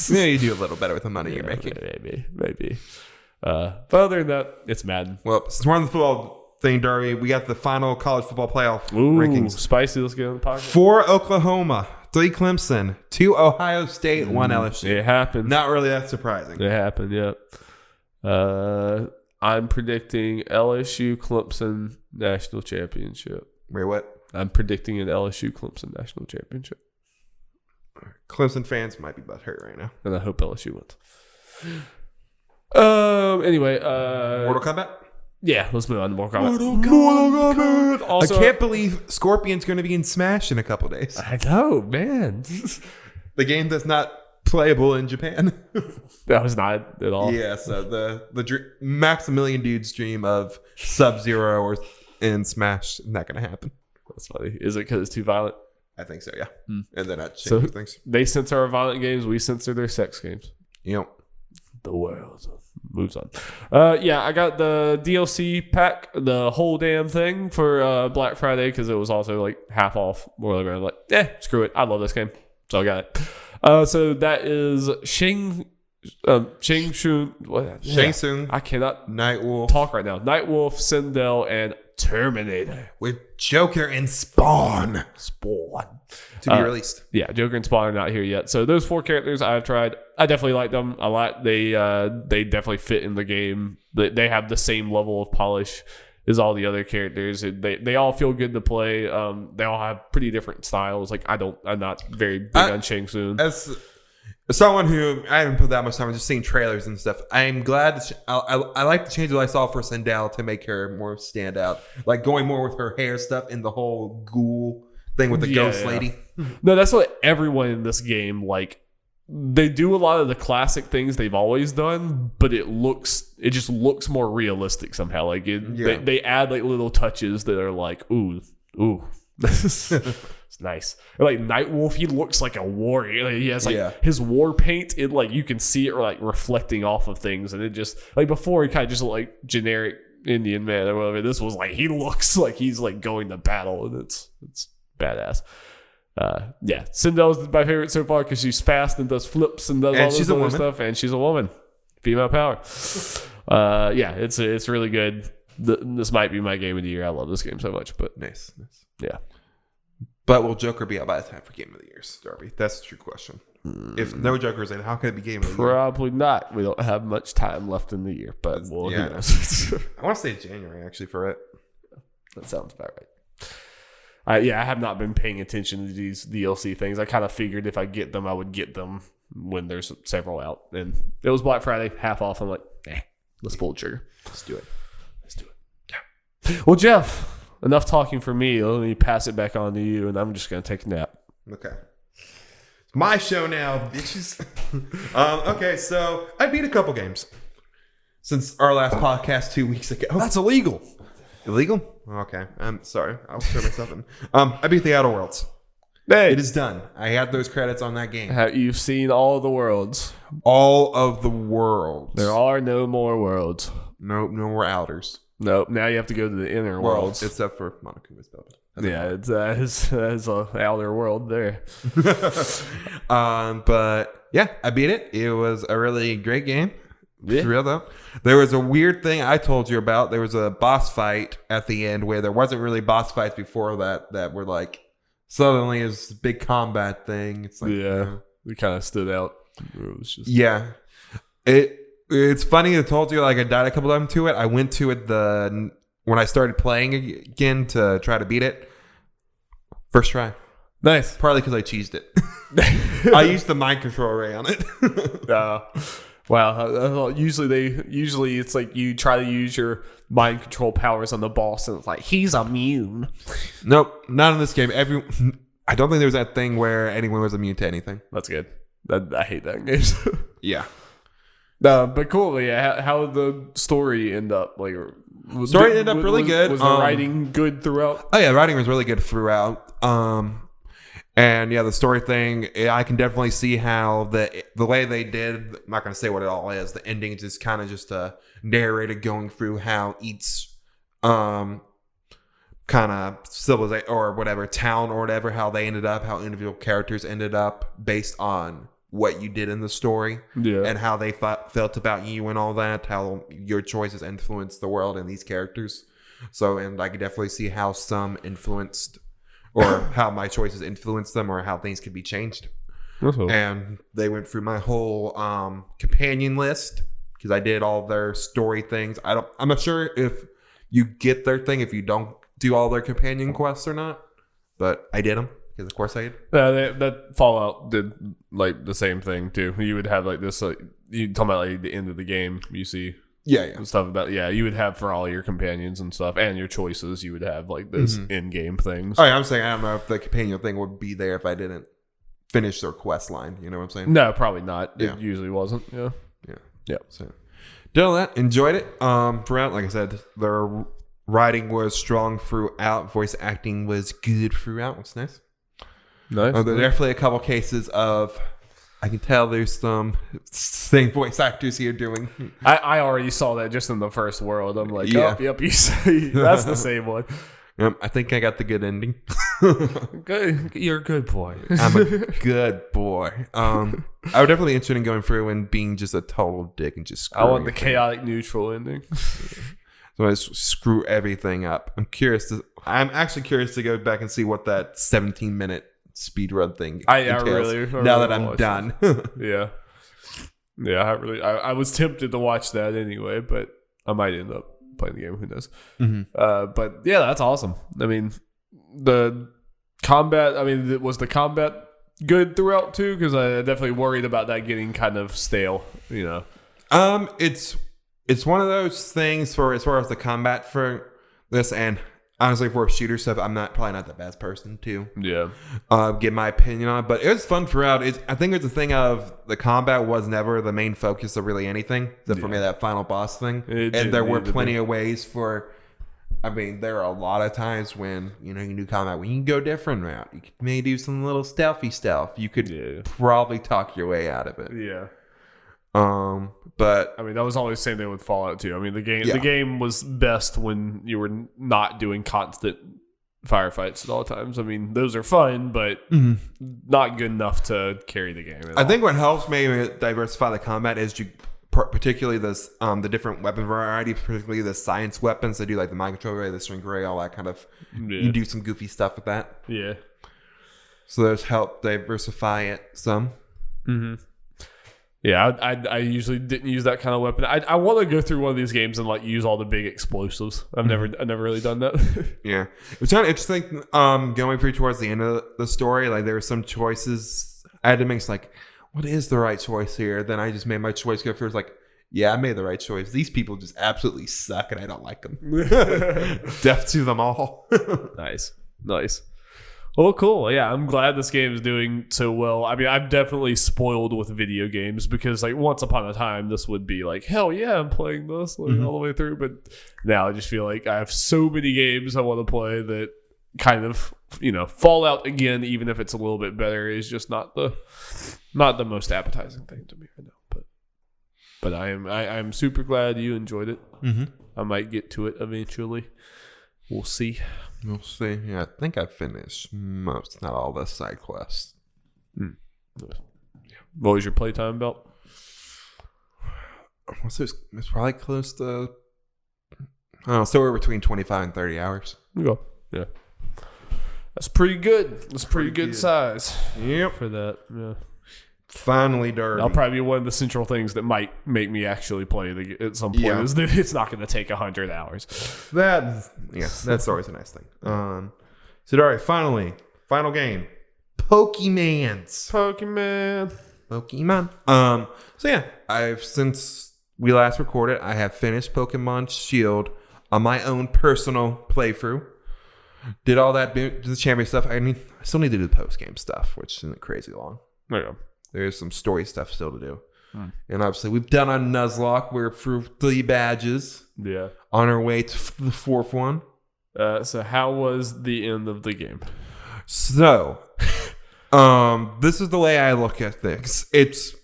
you do a little better with the money you're making. Maybe. But other than that, it's Madden. Well, since we're on the football thing, Darby, we got the final college football playoff rankings. Spicy. Let's get on the podcast. 4 Oklahoma, 3 Clemson, 2 Ohio State, 1 LSU. It happened. Not really that surprising. It happened, yeah. I'm predicting LSU Clemson national championship. Wait, what? I'm predicting an LSU Clemson national championship. Clemson fans might be butthurt right now. And I hope LSU wins. Anyway. Mortal Kombat? Yeah, let's move on to Mortal Kombat. Mortal Kombat. Also, I can't believe Scorpion's going to be in Smash in a couple days. I know, man. The game that's not playable in Japan. That was not at all. Yeah, so the Maximilian dude's dream of Sub-Zero or in Smash is not going to happen. That's funny. Is it because it's too violent? I think so, yeah. And then that changes things. They censor our violent games. We censor their sex games. Yep. The world moves on. I got the DLC pack, the whole damn thing for Black Friday because it was also like half off. More like, I'm like, screw it. I love this game. So I got it. So that is Shang Tsung. I cannot Nightwolf. Talk right now. Nightwolf, Sindel, and Terminator. With Joker and Spawn. To be released. Yeah, Joker and Spawn are not here yet. So those 4 characters I've tried. I definitely like them a lot. They definitely fit in the game. They have the same level of polish as all the other characters. They all feel good to play. They all have pretty different styles. Like I'm not very big on Shang Tsung. As someone who I haven't put that much time on just seeing trailers and stuff, I'm glad I like the changes I saw for Sindel to make her more stand out. Like going more with her hair stuff and the whole ghoul thing with the ghost lady. No, that's what everyone in this game like. They do a lot of the classic things they've always done, but it just looks more realistic somehow. Like they add like little touches that are like, ooh, this is it's nice. Or like Nightwolf, he looks like a warrior. Like, he has like his war paint. It like you can see it like reflecting off of things, and it just like before he kind of just looked like generic Indian man or whatever. This was like he looks like he's like going to battle, and it's badass. Sindel's my favorite so far because she's fast and does flips and does all this other stuff, and she's a woman. Female power. It's really good. This might be my game of the year. I love this game so much. But nice. Yeah. But will Joker be out by the time for Game of the Year, Darby? That's the true question. If no Joker's in, how can it be Game of the Year? Probably not. We don't have much time left in the year, but who knows? I want to say January, actually, for it. That sounds about right. I have not been paying attention to these DLC things. I kind of figured if I get them, I would get them when there's several out. And it was Black Friday, half off. I'm like, let's pull the trigger. Let's do it. Yeah. Well, Jeff, enough talking for me. Let me pass it back on to you, and I'm just going to take a nap. Okay. It's my show now, bitches. Okay, so I beat a couple games since our last podcast 2 weeks ago. That's illegal. Illegal? Okay. I'm sorry. I'll throw myself in. I beat the Outer Worlds. Hey. It is done. I had those credits on that game. You've seen all the worlds. All of the worlds. There are no more worlds. No more outers. Nope. Now you have to go to the inner worlds. Except for Monokuma's Velvet. Yeah, it's an outer world there. But yeah, I beat it. It was a really great game. Yeah. For real though. There was a weird thing I told you about. There was a boss fight at the end where there wasn't really boss fights before that were like suddenly it was a big combat thing. It's like it kind of stood out. It was just It's funny. I told you like I died a couple times to it. I went to it when I started playing again to try to beat it. First try. Nice. Partly because I cheesed it. I used the mind control array on it. Wow. Usually it's like you try to use your mind control powers on the boss and it's like he's immune. Nope, not in this game. I don't think there was that thing where anyone was immune to anything. That's good. I hate that in games. Yeah. But cool. Yeah. How did the story end up? Like, story ended up really good. Was the writing good throughout? Oh yeah, the writing was really good throughout. And yeah, the story thing, I can definitely see how the way they did. I'm not going to say what it all is. The ending is just kind of just a narrator going through how each kind of civilization or whatever town or whatever, how they ended up, how individual characters ended up based on what you did in the story, and how they felt about you and all that, how your choices influenced the world and these characters. So, and I could definitely see how some influenced, or how my choices influenced them, or how things could be changed. Uh-huh. And they went through my whole companion list because I did all their story things. I'm not sure if you get their thing if you don't do all their companion quests or not, but I did them. Because of course I did. That Fallout did like the same thing too. You would have like this, like you talking about like the end of the game. You see, stuff about you would have for all your companions and stuff and your choices. You would have like this in-game things. Oh yeah, I'm saying I don't know if the companion thing would be there if I didn't finish their quest line. You know what I'm saying? No, probably not. It usually wasn't. Yeah. So did all that, enjoyed it. Throughout, like I said, their writing was strong throughout. Voice acting was good throughout. What's nice. Nice. There are definitely a couple cases of I can tell there's some same voice actors here doing. I already saw that just in the first world. I'm like, yep, you say that's the same one. I think I got the good ending. Good, you're a good boy. I'm a good boy. I would definitely be interested in going through and being just a total dick and just. I want the chaotic neutral ending. So I screw everything up. I'm actually curious to go back and see what that 17-minute speedrun thing I now that I'm done. I was tempted to watch that anyway, but I might end up playing the game. Who knows? But yeah, that's awesome. I mean, the combat. I mean, was the combat good throughout too? Because I definitely worried about that getting kind of stale. You know, it's one of those things for as far as the combat for this, and honestly, for shooter stuff, I'm probably not the best person to give my opinion on it. But it was fun throughout. I think it's a thing of the combat was never the main focus of really anything, except for me that final boss thing. And there were plenty of ways for. I mean, there are a lot of times when you can do combat when you can go different route. You could maybe do some little stealthy stuff. You could probably talk your way out of it. Yeah. But I mean, that was always the same thing with Fallout 2. I mean, the game was best when you were not doing constant firefights at all times. I mean, those are fun, but not good enough to carry the game. I think what helps maybe diversify the combat is particularly the different weapon variety, particularly the science weapons. They do like the mind control ray, the string ray, all that kind of. You do some goofy stuff with that. Yeah. So those help diversify it some. Mm-hmm. Yeah, I usually didn't use that kind of weapon. I want to go through one of these games and like use all the big explosives. I've never really done that. Yeah, it's kind of interesting. Going through towards the end of the story, like there were some choices I had to make. Like, what is the right choice here? Then I just made my choice go first. Like, yeah, I made the right choice. These people just absolutely suck, and I don't like them. Death to them all. Nice. Well, cool. Yeah, I'm glad this game is doing so well. I mean, I'm definitely spoiled with video games because, like, once upon a time, this would be like, hell yeah, I'm playing this all the way through. But now I just feel like I have so many games I want to play that kind of, Fallout again, even if it's a little bit better, is just not the most appetizing thing to me right now. But I'm super glad you enjoyed it. Mm-hmm. I might get to it eventually. We'll see. Yeah, I think I finished most, not all the side quests. What was your playtime about? It's probably close to, I don't know, somewhere between 25 and 30 hours. Yeah. That's pretty good. That's pretty good size. Yep. For that, yeah. Finally, Darby. That'll probably be one of the central things that might make me actually play it at some point. Is that it's not going to take 100 hours. That's always a nice thing. So Darby, final game, Pokemon. So yeah, since we last recorded, I have finished Pokemon Shield on my own personal playthrough. Did all that, the champion stuff. I mean, I still need to do the post game stuff, which isn't crazy long. There you go. There's some story stuff still to do. And obviously, we've done on Nuzlocke. We're through 3 badges. Yeah. On our way to the 4th one. So how was the end of the game? So, this is the way I look at things. It's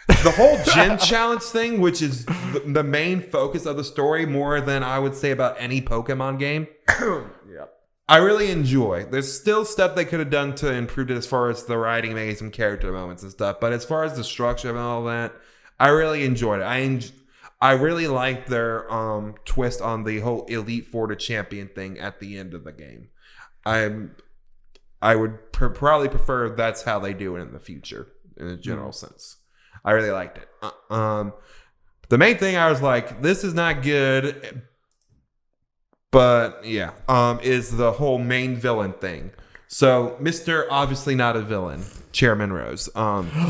the whole gym challenge thing, which is the main focus of the story, more than I would say about any Pokemon game. Yep. I really enjoy. There's still stuff they could have done to improve it as far as the writing, maybe some character moments and stuff. But as far as the structure and all that, I really enjoyed it. I really liked their twist on the whole Elite Four to Champion thing at the end of the game. I would probably prefer that's how they do it in the future, in a general sense. I really liked it. The main thing I was like, this is not good. But yeah, is the whole main villain thing. So, Mr. Obviously Not a Villain, Chairman Rose.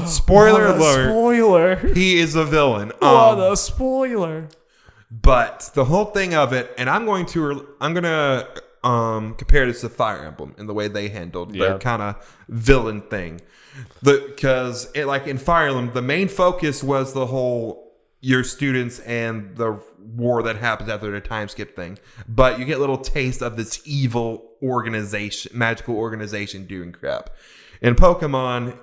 Spoiler alert. Spoiler. He is a villain. What a spoiler. But the whole thing of it, and I'm gonna compare this to Fire Emblem in the way they handled their kind of villain thing. Because in Fire Emblem, the main focus was the whole your students and the war that happens after the time skip thing. But you get a little taste of this evil organization, magical organization doing crap. In Pokemon,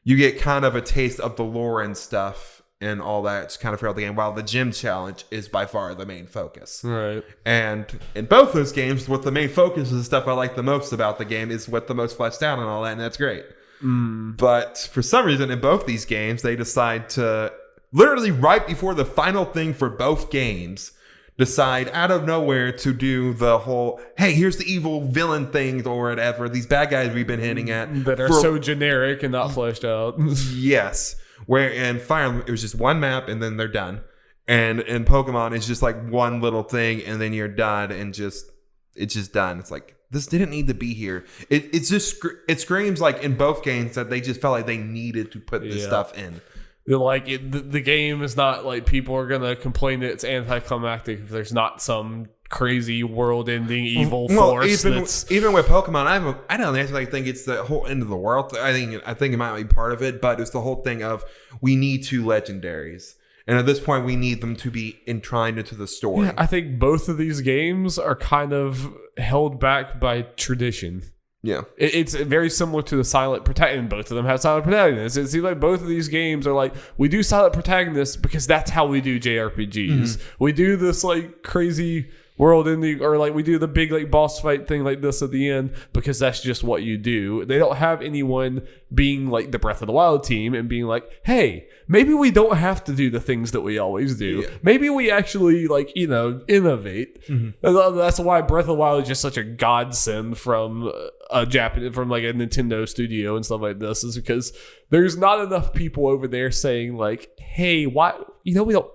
you get kind of a taste of the lore and stuff and all that kind of throughout the game, while the gym challenge is by far the main focus. Right. And in both those games, what the main focus is the stuff I like the most about the game is what the most fleshed out and all that, and that's great. But for some reason, in both these games, they decide to literally right before the final thing for both games, decide out of nowhere to do the whole, hey, here's the evil villain thing or whatever, these bad guys we've been hinting at. That are so generic and not fleshed out. Yes. Where in Fire Emblem, it was just one map and then they're done. And in Pokemon, it's just like one little thing and then you're done and it's just done. It's like, this didn't need to be here. It screams like in both games that they just felt like they needed to put this stuff in. Like the game is not like people are gonna complain that it's anticlimactic if there's not some crazy world-ending evil force. Even with Pokemon, I don't necessarily think it's the whole end of the world. I think it might be part of it, but it's the whole thing of we need 2 legendaries, and at this point, we need them to be entwined into the story. Yeah, I think both of these games are kind of held back by tradition. Yeah, it's very similar to the silent protagonist. Both of them have silent protagonists. It seems like both of these games are like, we do silent protagonists because that's how we do JRPGs. We do this like crazy world ending, or like we do the big like boss fight thing like this at the end, because that's just what you do. They don't have anyone being like the Breath of the Wild team and being like, hey, maybe we don't have to do the things that we always do. Yeah. Maybe we actually like, innovate. That's why Breath of the Wild is just such a godsend from a Nintendo studio and stuff like this, is because there's not enough people over there saying like, hey, why, we don't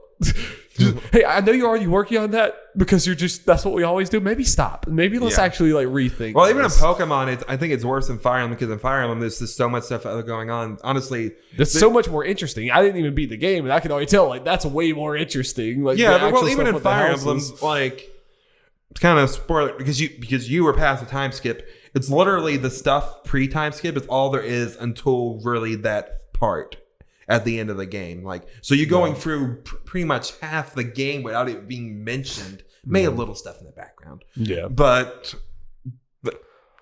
hey, I know you're already working on that because that's what we always do. Maybe stop. Maybe let's actually like rethink. Well, even in Pokemon, I think it's worse than Fire Emblem, because in Fire Emblem there's just so much stuff going on. Honestly, it's so much more interesting. I didn't even beat the game, and I can already tell like that's way more interesting. Like, well, even in Fire Emblem, like, it's kind of spoiler because you were past the time skip. It's literally the stuff pre-time skip is all there is until really that part at the end of the game. Like, so you're going through pretty much half the game without it being mentioned. Maybe a little stuff in the background. Yeah. But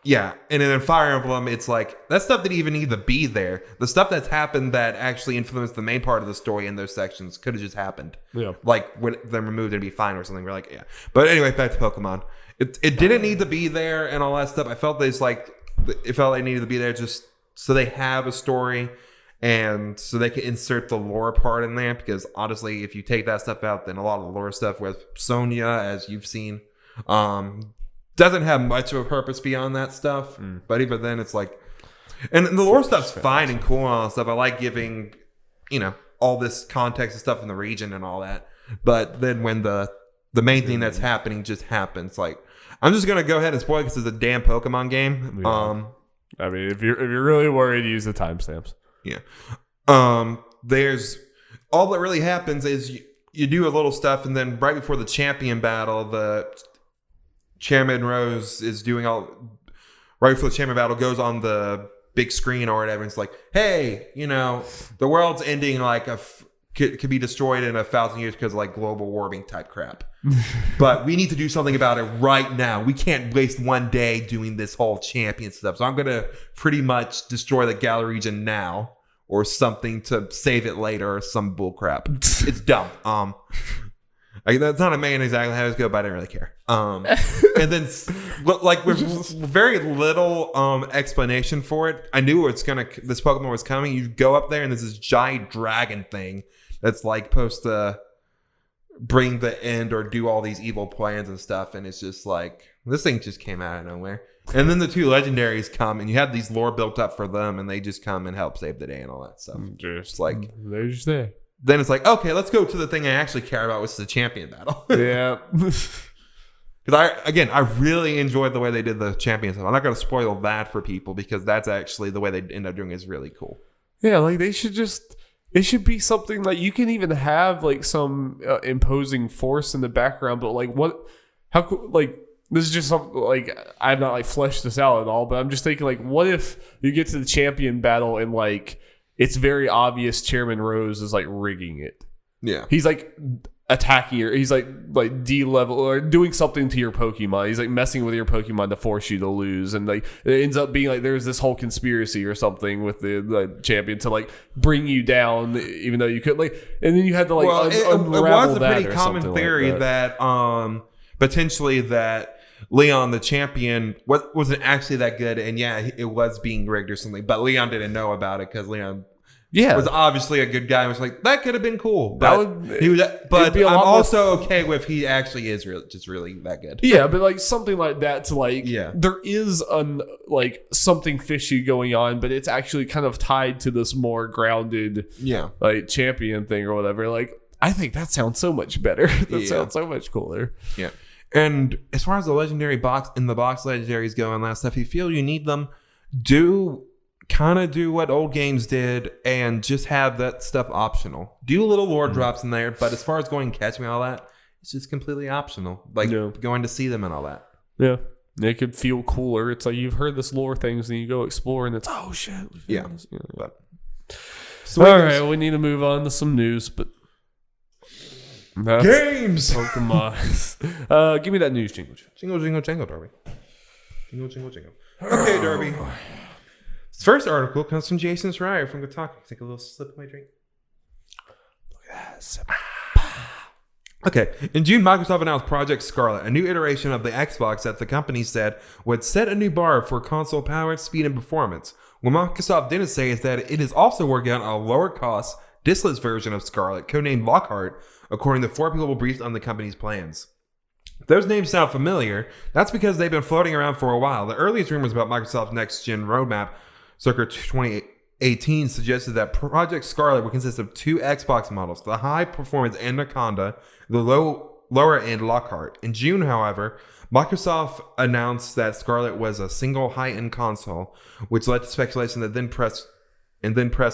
yeah. And then in Fire Emblem, it's like that stuff didn't even need to be there. The stuff that's happened that actually influenced the main part of the story in those sections could have just happened. Yeah. Like when they're removed, it'd be fine or something. We're like, yeah. But anyway, back to Pokemon. It didn't need to be there and all that stuff. I felt it felt like it needed to be there just so they have a story and so they can insert the lore part in there, because honestly, if you take that stuff out, then a lot of the lore stuff with Sonya, as you've seen, doesn't have much of a purpose beyond that stuff. But even then, it's like, and the lore stuff's fine and cool and all that stuff. I like giving, all this context and stuff in the region and all that. But then when the main thing that's happening just happens, like, I'm just gonna go ahead and spoil it because it's a damn Pokemon game. Yeah. I mean, if you're really worried, use the timestamps. Yeah. There's all that really happens is you do a little stuff, and then right before the champion battle, the Chairman Rose is doing right before the champion battle goes on the big screen or whatever. And it's like, hey, the world's ending, like could be destroyed in 1,000 years because of like global warming type crap. But we need to do something about it right now. We can't waste one day doing this whole champion stuff. So I'm going to pretty much destroy the Galar region now or something to save it later or some bull crap. It's dumb. That's not a man exactly how it's go, but I didn't really care. And then like with very little explanation for it, I knew this Pokemon was coming. You go up there and there's this giant dragon thing that's like supposed to bring the end or do all these evil plans and stuff, and it's just like this thing just came out of nowhere. And then the two legendaries come, and you have these lore built up for them, and they just come and help save the day and all that stuff. Just like they're just there. Then it's like, okay, let's go to the thing I actually care about, which is the champion battle. Yeah. Because I really enjoyed the way they did the champion stuff. I'm not going to spoil that for people because that's actually the way they end up doing is really cool. Yeah, like it should be something like you can even have like some imposing force in the background, but like this is just something like I've not like fleshed this out at all, but I'm just thinking like, what if you get to the champion battle and like it's very obvious Chairman Rose is like rigging it. Yeah. He's like attacking or he's like D-level or doing something to your Pokemon. He's like messing with your Pokemon to force you to lose. And like it ends up being like there's this whole conspiracy or something with the champion to like bring you down, even though you could like, and then you had to like unravel that. It was a pretty common theory that potentially that Leon the champion wasn't actually that good, and yeah, it was being rigged or something, but Leon didn't know about it because Leon was obviously a good guy and was like, that could have been cool, but I'm also okay with he actually is really that good. Yeah, but like something like that to like there is like something fishy going on, but it's actually kind of tied to this more grounded like champion thing or whatever. Like I think that sounds so much better. That sounds so much cooler. Yeah. And as far as the legendary box legendaries go and that stuff, you feel you need them, do what old games did and just have that stuff optional. Do a little lore drops in there, but as far as going and catching all that, it's just completely optional. Like going to see them and all that. Yeah. It could feel cooler. It's like you've heard this lore things and you go explore and it's, oh shit. Yeah. All right, we need to move on to some news, but that's games! Pokemon. Give me that news jingle. Jingle, jingle, jingle, Darby. Jingle, jingle, jingle. Okay, Darby. This first article comes from Jason Schreier from Kotaku. Take a little sip of my drink. Look at that. Okay. In June, Microsoft announced Project Scarlet, a new iteration of the Xbox that the company said would set a new bar for console power, speed, and performance. What Microsoft didn't say is that it is also working on a lower-cost, diskless version of Scarlet, codenamed Lockhart, according to 4 people briefed on the company's plans. Those names sound familiar. That's because they've been floating around for a while. The earliest rumors about Microsoft's next-gen roadmap, circa 2018, suggested that Project Scarlet would consist of 2 Xbox models, the high-performance Anaconda, the lower-end Lockhart. In June, however, Microsoft announced that Scarlet was a single high-end console, which led to speculation that then press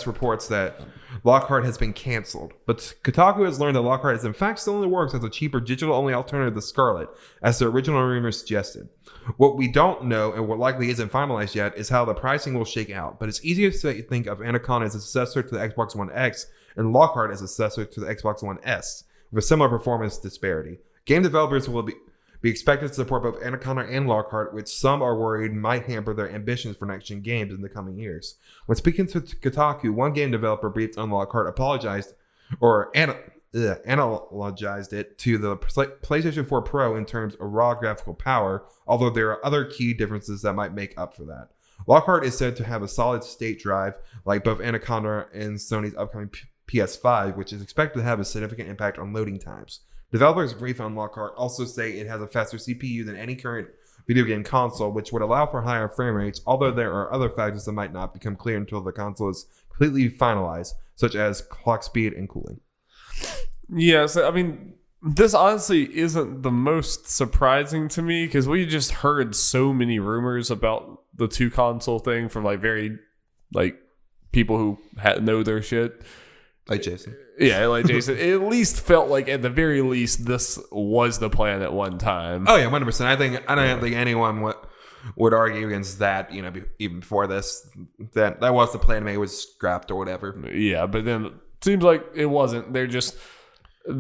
reports that Lockhart has been canceled. But Kotaku has learned that Lockhart is in fact still in the works as a cheaper digital-only alternative to Scarlet, as the original rumors suggested. What we don't know, and what likely isn't finalized yet, is how the pricing will shake out. But it's easier to think of Anaconda as a successor to the Xbox One X and Lockhart as a successor to the Xbox One S, with a similar performance disparity. Game developers will be expected to support both Anaconda and Lockhart, which some are worried might hamper their ambitions for next-gen games in the coming years. When speaking to Kotaku, one game developer briefed on Lockhart analogized it to the PlayStation 4 Pro in terms of raw graphical power, although there are other key differences that might make up for that. Lockhart is said to have a solid-state drive, like both Anaconda and Sony's upcoming PS5, which is expected to have a significant impact on loading times. Developers briefed on Lockhart also say it has a faster CPU than any current video game console, which would allow for higher frame rates, although there are other factors that might not become clear until the console is completely finalized, such as clock speed and cooling. Yeah, so I mean, this honestly isn't the most surprising to me because we just heard so many rumors about the 2 console thing from very people who know their shit. Like Jason. Yeah, like Jason. It at least felt like at the very least this was the plan at one time. Oh yeah, 100%. I don't think anyone would argue against that. Even before this, that was the plan. Maybe it was scrapped or whatever. Yeah, but then it seems like it wasn't. They're just,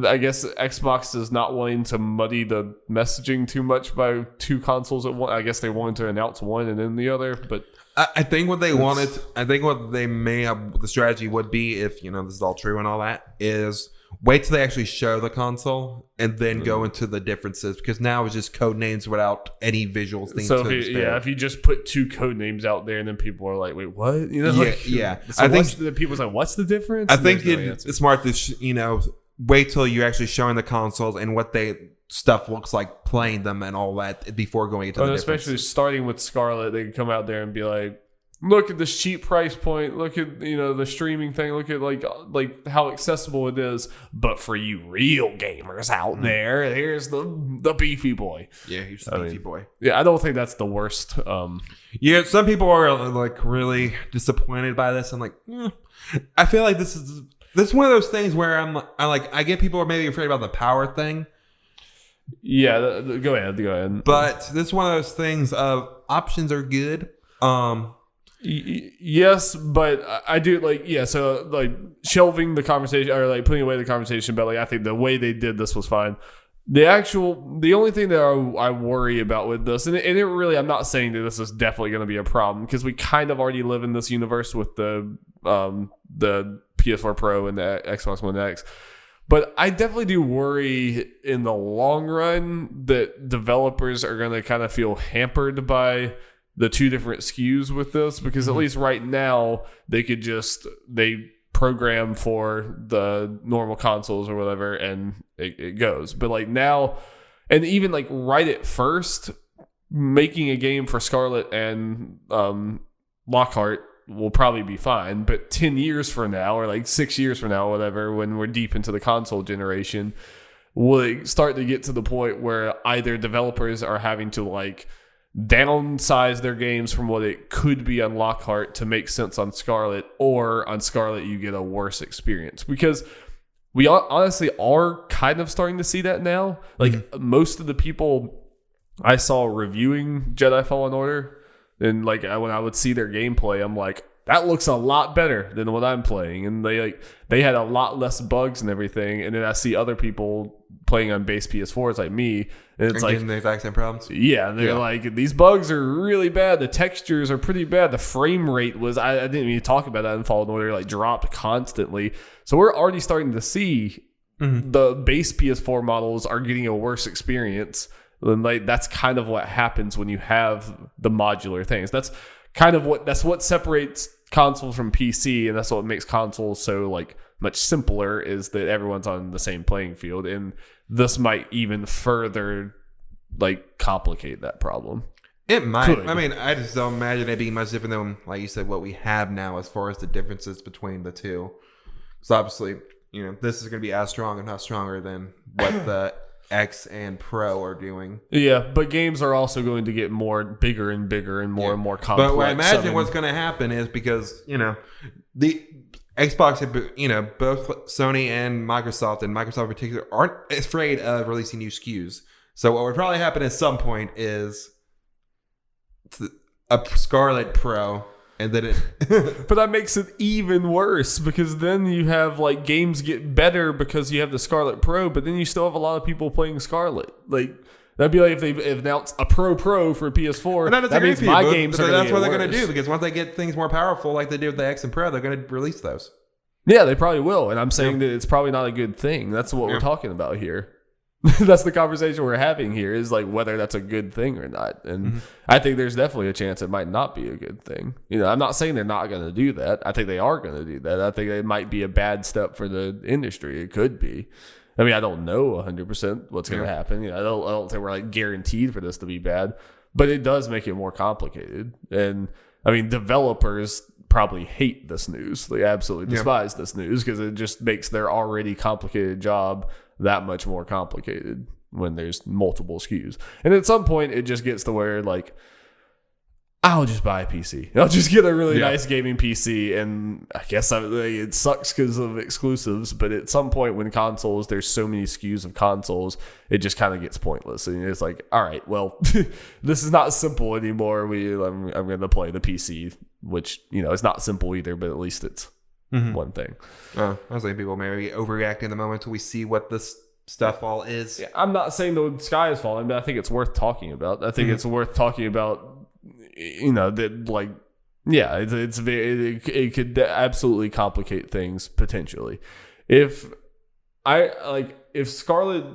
I guess Xbox is not wanting to muddy the messaging too much by 2 consoles at once. I guess they wanted to announce one and then the other, but. I think what they wanted, the strategy would be, if this is all true and all that, is wait till they actually show the console and then go into the differences, because now it's just code names without any visuals. If you just put 2 code names out there and then people are like, wait, what? Yeah. So I think people's like, what's the difference? I think it's smart to wait till you're actually showing the consoles and what stuff looks like playing them and all that before going into the especially starting with Scarlet, they can come out there and be like, look at this cheap price point, look at the streaming thing, look at like how accessible it is, but for you real gamers out there, here's the beefy boy. Yeah, he's the beefy boy. Yeah, I don't think that's the worst. Yeah, some people are really disappointed by this. I'm like, I feel like this is one of those things where I get people are maybe afraid about the power thing. Yeah, go ahead. But this is one of those things of options are good. Yes, but I do so shelving the conversation or putting away the conversation about I think the way they did this was fine. The only thing that I worry about with this, and it really, I'm not saying that this is definitely going to be a problem, because we kind of already live in this universe with the PS4 Pro and the Xbox One X. But I definitely do worry in the long run that developers are going to kind of feel hampered by the 2 different SKUs with this, because at least right now they program for the normal consoles or whatever and it goes. But now, and even right at first, making a game for Scarlet and Lockhart will probably be fine, but 10 years from now or 6 years from now, whatever, when we're deep into the console generation, we'll start to get to the point where either developers are having to downsize their games from what it could be on Lockhart to make sense on Scarlet, or on Scarlet you get a worse experience, because we honestly are kind of starting to see that now. Most of the people I saw reviewing Jedi Fallen Order, and when I would see their gameplay, I'm like, that looks a lot better than what I'm playing. And they had a lot less bugs and everything. And then I see other people playing on base PS4s like me, and it's getting the exact same problems. Yeah, and they're these bugs are really bad. The textures are pretty bad. The frame rate was, I didn't even talk about that in Fallen Order, dropped constantly. So we're already starting to see the base PS4 models are getting a worse experience. And like that's kind of what happens when you have the modular things. That's what separates console from PC, and that's what makes consoles so like much simpler, is that everyone's on the same playing field, and this might even further like complicate that problem. It might. I mean, I just don't imagine it being much different than, like you said, what we have now as far as the differences between the two. So obviously, this is going to be as strong and not stronger than what the X and Pro are doing. Yeah, but games are also going to get bigger and bigger and more complex. But I imagine what's going to happen is because, the Xbox, both Sony and Microsoft in particular, aren't afraid of releasing new SKUs. So what would probably happen at some point is a Scarlet Pro, and then but that makes it even worse, because then you have like games get better because you have the Scarlet Pro, but then you still have a lot of people playing Scarlet. Like that'd be like if they announced a Pro for PS4. That means my games are. That's what they're going to do, because once they get things more powerful, like they did with the X and Pro, they're going to release those. Yeah, they probably will, and I'm saying that it's probably not a good thing. That's what we're talking about here. That's the conversation we're having here, is like whether that's a good thing or not. And I think there's definitely a chance it might not be a good thing. I'm not saying they're not going to do that. I think they are going to do that. I think it might be a bad step for the industry. It could be. I mean, I don't know 100% what's going to happen. I don't think we're like guaranteed for this to be bad, but it does make it more complicated. And I mean, developers probably hate this news. They absolutely despise this news, because it just makes their already complicated job that much more complicated when there's multiple SKUs. And at some point it just gets to where like, I'll just buy a PC. I'll just get a really nice gaming PC, and I guess it sucks because of exclusives, but at some point when there's so many SKUs of consoles, it just kind of gets pointless. And it's like, all right, well, this is not simple anymore. I'm going to play the PC, which, it's not simple either, but at least it's one thing. I was like, people maybe overreact in the moment until we see what this stuff all is. Yeah, I'm not saying the sky is falling, but I think it's worth talking about. I think it's worth talking about, that like, yeah, it could absolutely complicate things potentially. If Scarlet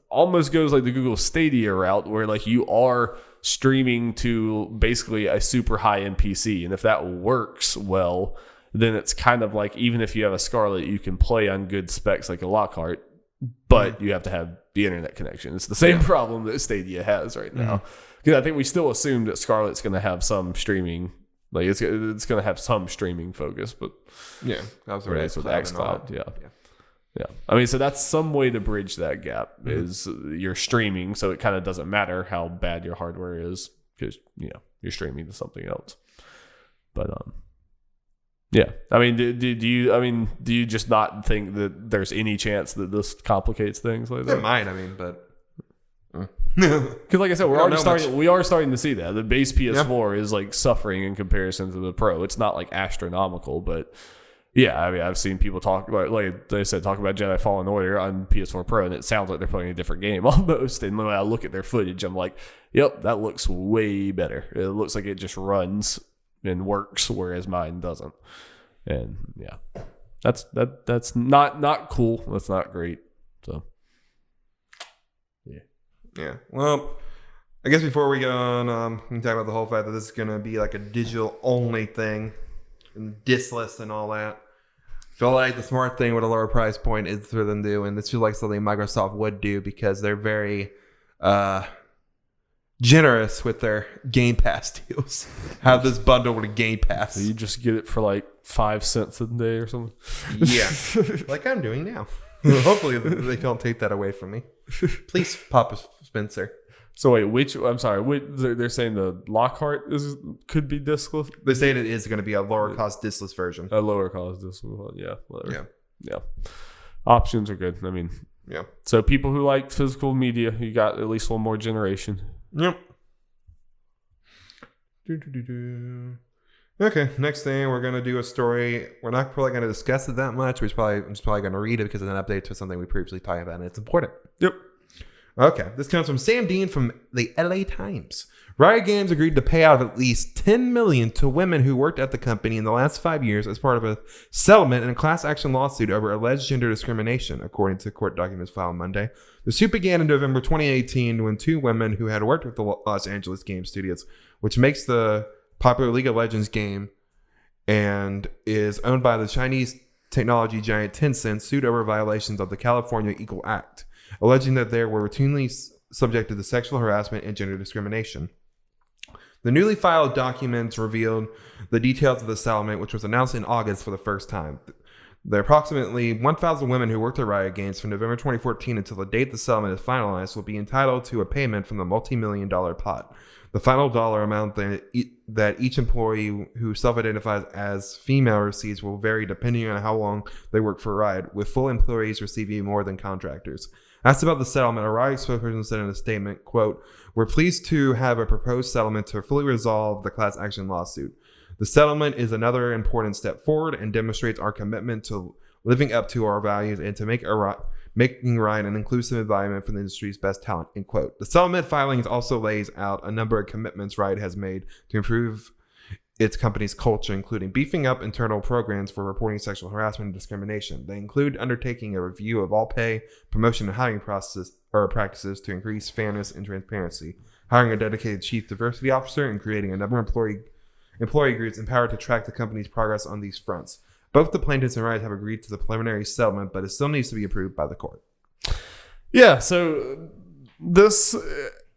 almost goes like the Google Stadia route, where like you are streaming to basically a super high-end PC, and if that works well, then it's kind of like, even if you have a Scarlet, you can play on good specs like a Lockhart, but you have to have the internet connection. It's the same problem that Stadia has right now. Because I think we still assume that Scarlet's going to have some streaming, like it's going to have some streaming focus, but that was right, with xCloud, yeah. I mean, so that's some way to bridge that gap, is you're streaming, so it kind of doesn't matter how bad your hardware is, because you're streaming to something else. But yeah, I mean, do you just not think that there's any chance that this complicates things like that? It might. I mean, but because like I said, we are starting to see that the base PS4 is like suffering in comparison to the Pro. It's not like astronomical, but yeah, I mean, I've seen people talk about, like they said, talk about Jedi Fallen Order on PS4 Pro, and it sounds like they're playing a different game almost. And when I look at their footage, I'm like, yep, that looks way better. It looks like it just runs and works, whereas mine doesn't. And yeah, that's not cool. That's not great. So yeah. Well, I guess before we go on, we can talk about the whole fact that this is going to be like a digital only thing, and diskless and all that. I feel like the smart thing with a lower price point is for them to do, and this feels like something Microsoft would do, because they're very generous with their Game Pass deals. Have this bundle with a Game Pass. So you just get it for like 5 cents a day or something. Yeah, like I'm doing now. Hopefully they don't take that away from me. Please, Papa Spencer. So wait, I'm sorry. They're saying the Lockhart could be diskless? They're saying it is going to be a lower cost diskless version. A lower cost diskless, yeah. Whatever. Yeah. Options are good. I mean, yeah. So people who like physical media, you got at least one more generation. Yep. Okay, next thing, we're going to do a story. We're not probably going to discuss it that much. I'm just probably going to read it because it's an update to something we previously talked about, and it's important. Yep. Okay, this comes from Sam Dean from the LA Times. Riot Games agreed to pay out at least $10 million to women who worked at the company in the last 5 years as part of a settlement in a class action lawsuit over alleged gender discrimination, according to court documents filed Monday. The suit began in November 2018 when two women who had worked with the Los Angeles game studios, which makes the popular League of Legends game and is owned by the Chinese technology giant Tencent, sued over violations of the California Equal Act, alleging that they were routinely subjected to sexual harassment and gender discrimination. The newly filed documents revealed the details of the settlement, which was announced in August for the first time. The approximately 1,000 women who worked at Riot Games from November 2014 until the date the settlement is finalized will be entitled to a payment from the multi-million-dollar pot. The final dollar amount that each employee who self-identifies as female receives will vary depending on how long they work for Riot, with full employees receiving more than contractors. Asked about the settlement, a Riot spokesperson said in a statement, quote, "We're pleased to have a proposed settlement to fully resolve the class action lawsuit. The settlement is another important step forward and demonstrates our commitment to living up to our values and to making Riot an inclusive environment for the industry's best talent," end quote. The settlement filings also lays out a number of commitments Riot has made to improve its company's culture, including beefing up internal programs for reporting sexual harassment and discrimination. They include undertaking a review of all pay, promotion, and hiring practices to increase fairness and transparency, hiring a dedicated chief diversity officer, and creating a number of employee groups empowered to track the company's progress on these fronts. Both the plaintiffs and Riot have agreed to the preliminary settlement, but it still needs to be approved by the court. Yeah, so this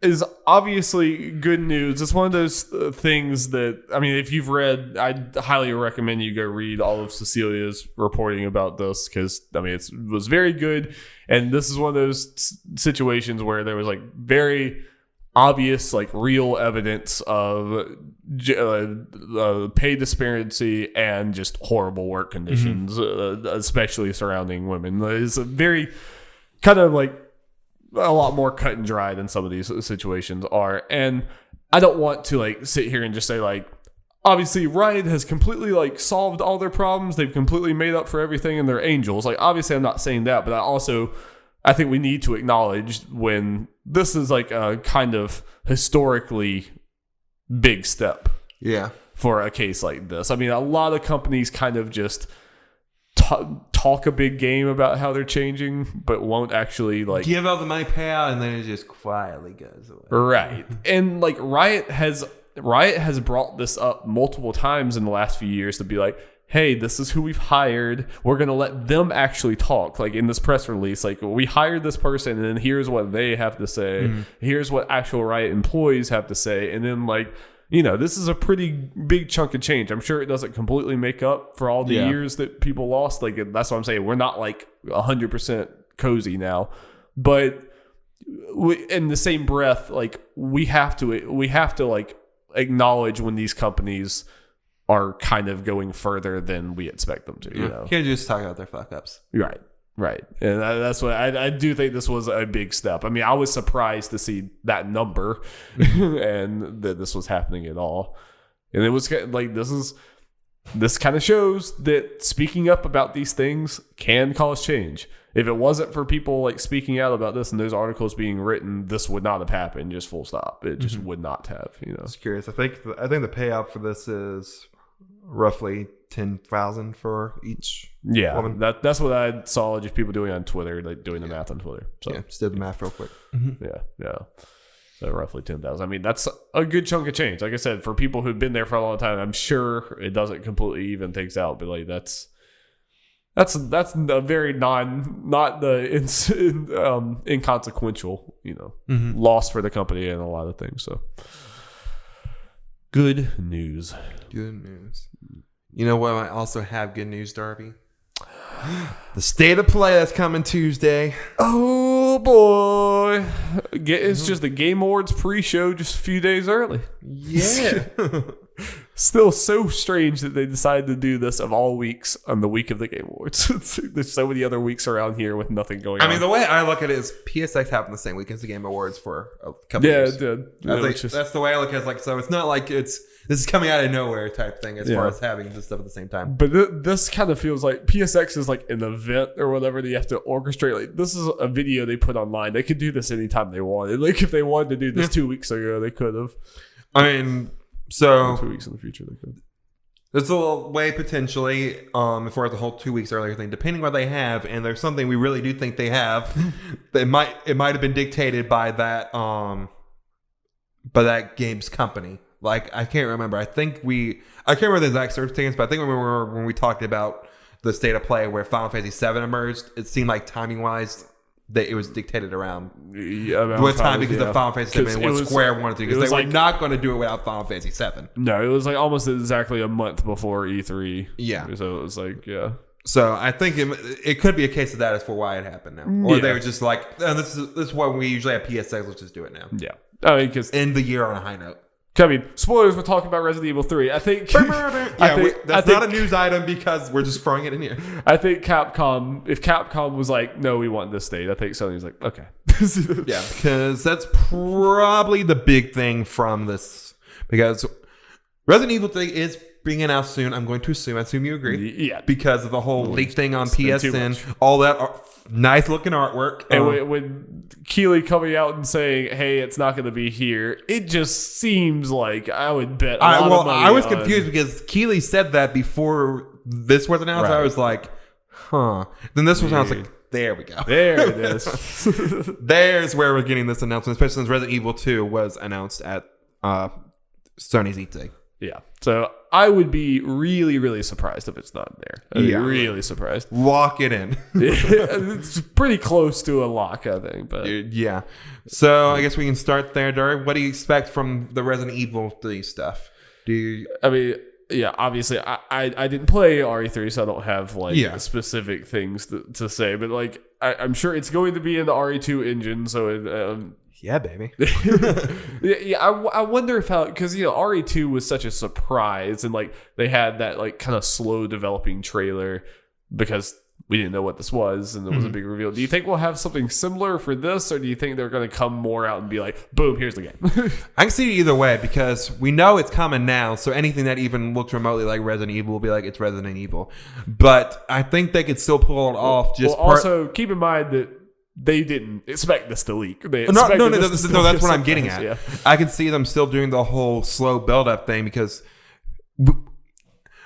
is obviously good news. It's one of those things that, I mean, if you've read, I highly recommend you go read all of Cecilia's reporting about this, because, I mean, it was very good. And this is one of those situations where there was like very obvious, like real evidence of pay disparity and just horrible work conditions, especially surrounding women. It's a very kind of like a lot more cut and dry than some of these situations are. And I don't want to like sit here and just say like, obviously Riot has completely like solved all their problems. They've completely made up for everything and they're angels. Like, obviously I'm not saying that, but I think we need to acknowledge when this is like a kind of historically big step. Yeah. For a case like this. I mean, a lot of companies kind of just talk a big game about how they're changing, but won't actually like give out the money payout, and then it just quietly goes away. Right. And like Riot has brought this up multiple times in the last few years to be like, hey, this is who we've hired. We're going to let them actually talk. Like in this press release, like we hired this person and then here's what they have to say. Mm-hmm. Here's what actual Riot employees have to say. And then like, you know, this is a pretty big chunk of change. I'm sure it doesn't completely make up for all the years that people lost. Like, that's what I'm saying. We're not like 100% cozy now, but in the same breath, like we have to like acknowledge when these companies are kind of going further than we expect them to. You know, you can't just talk about their fuck ups. Right. And that's what I do think this was a big step. I mean, I was surprised to see that number and that this was happening at all. And it was like, this kind of shows that speaking up about these things can cause change. If it wasn't for people like speaking out about this and those articles being written, this would not have happened. Just full stop. It just would not have, you know. I was curious. I think the payout for this is roughly 10,000 for each woman. That's what I saw just people doing on Twitter, like doing the math on Twitter. So just did the math real quick. Yeah. So roughly 10,000. I mean, that's a good chunk of change. Like I said, for people who've been there for a long time, I'm sure it doesn't completely even things out, but like that's a very not the inconsequential, you know, loss for the company and a lot of things. So good news. Good news. You know what? I also have good news, Darby. The State of Play that's coming Tuesday. Oh boy! It's just the Game Awards pre-show, just a few days early. Yeah. Still so strange that they decided to do this of all weeks on the week of the Game Awards. There's so many other weeks around here with nothing going on. I mean, the way I look at it is PSX happened the same week as the Game Awards for a couple years. Yeah, it did. That's the way I look at it. Like, so it's not like it's this is coming out of nowhere type thing as far as having this stuff at the same time. But this kind of feels like PSX is like an event or whatever that you have to orchestrate. Like, this is a video they put online. They could do this anytime they wanted. Like, if they wanted to do this 2 weeks ago, they could have. I mean, so 2 weeks in the future, they could. There's a way potentially, as far as the whole 2 weeks earlier thing, depending what they have, and there's something we really do think they have. It might have been dictated by that game's company. Like, I can't remember. I can't remember the exact circumstance, but I think when we talked about the state of play where Final Fantasy VII emerged, it seemed like timing wise that it was dictated around with time because of Final Fantasy VII and what Square wanted to do, because they were not going to do it without Final Fantasy VII. No, it was like almost exactly a month before E3. Yeah. So it was like, So I think it could be a case of that as for why it happened now. Or they were just like, oh, this is what we usually have PSX, let's just do it now. Yeah. I mean, because end the year on a high note. I mean, spoilers, we're talking about Resident Evil 3. I think... that's not a news item because we're just throwing it in here. I think if Capcom was like, no, we want this date, I think Sony's like, okay. Yeah, because that's probably the big thing from this. Because Resident Evil 3 is being announced soon. I'm going to assume. I assume you agree. Yeah. Because of the whole leak thing on PSN, all that nice looking artwork. And when Keighley coming out and saying, hey, it's not going to be here, it just seems like I would bet a lot of money I was confused because Keighley said that before this was announced. Right. I was like, huh. Then this was announced, like, there we go. There it is. There's where we're getting this announcement, especially since Resident Evil 2 was announced at Sony's E3. Yeah. So I would be really, really surprised if it's not there. I'd be really surprised. Lock it in. It's pretty close to a lock, I think. But yeah. So I guess we can start there, Darby. What do you expect from the Resident Evil 3 stuff? Obviously, I didn't play RE3, so I don't have specific things to say. But like, I'm sure it's going to be in the RE2 engine. So yeah, baby. I wonder if because RE2 was such a surprise, and like they had that like kind of slow developing trailer because we didn't know what this was, and it was a big reveal. Do you think we'll have something similar for this, or do you think they're going to come more out and be like, boom, here's the game? I can see it either way because we know it's coming now, so anything that even looks remotely like Resident Evil will be like, it's Resident Evil. But I think they could still pull it off. Also, keep in mind that they didn't expect this to leak. That's what I'm getting at. Yeah. I can see them still doing the whole slow build-up thing because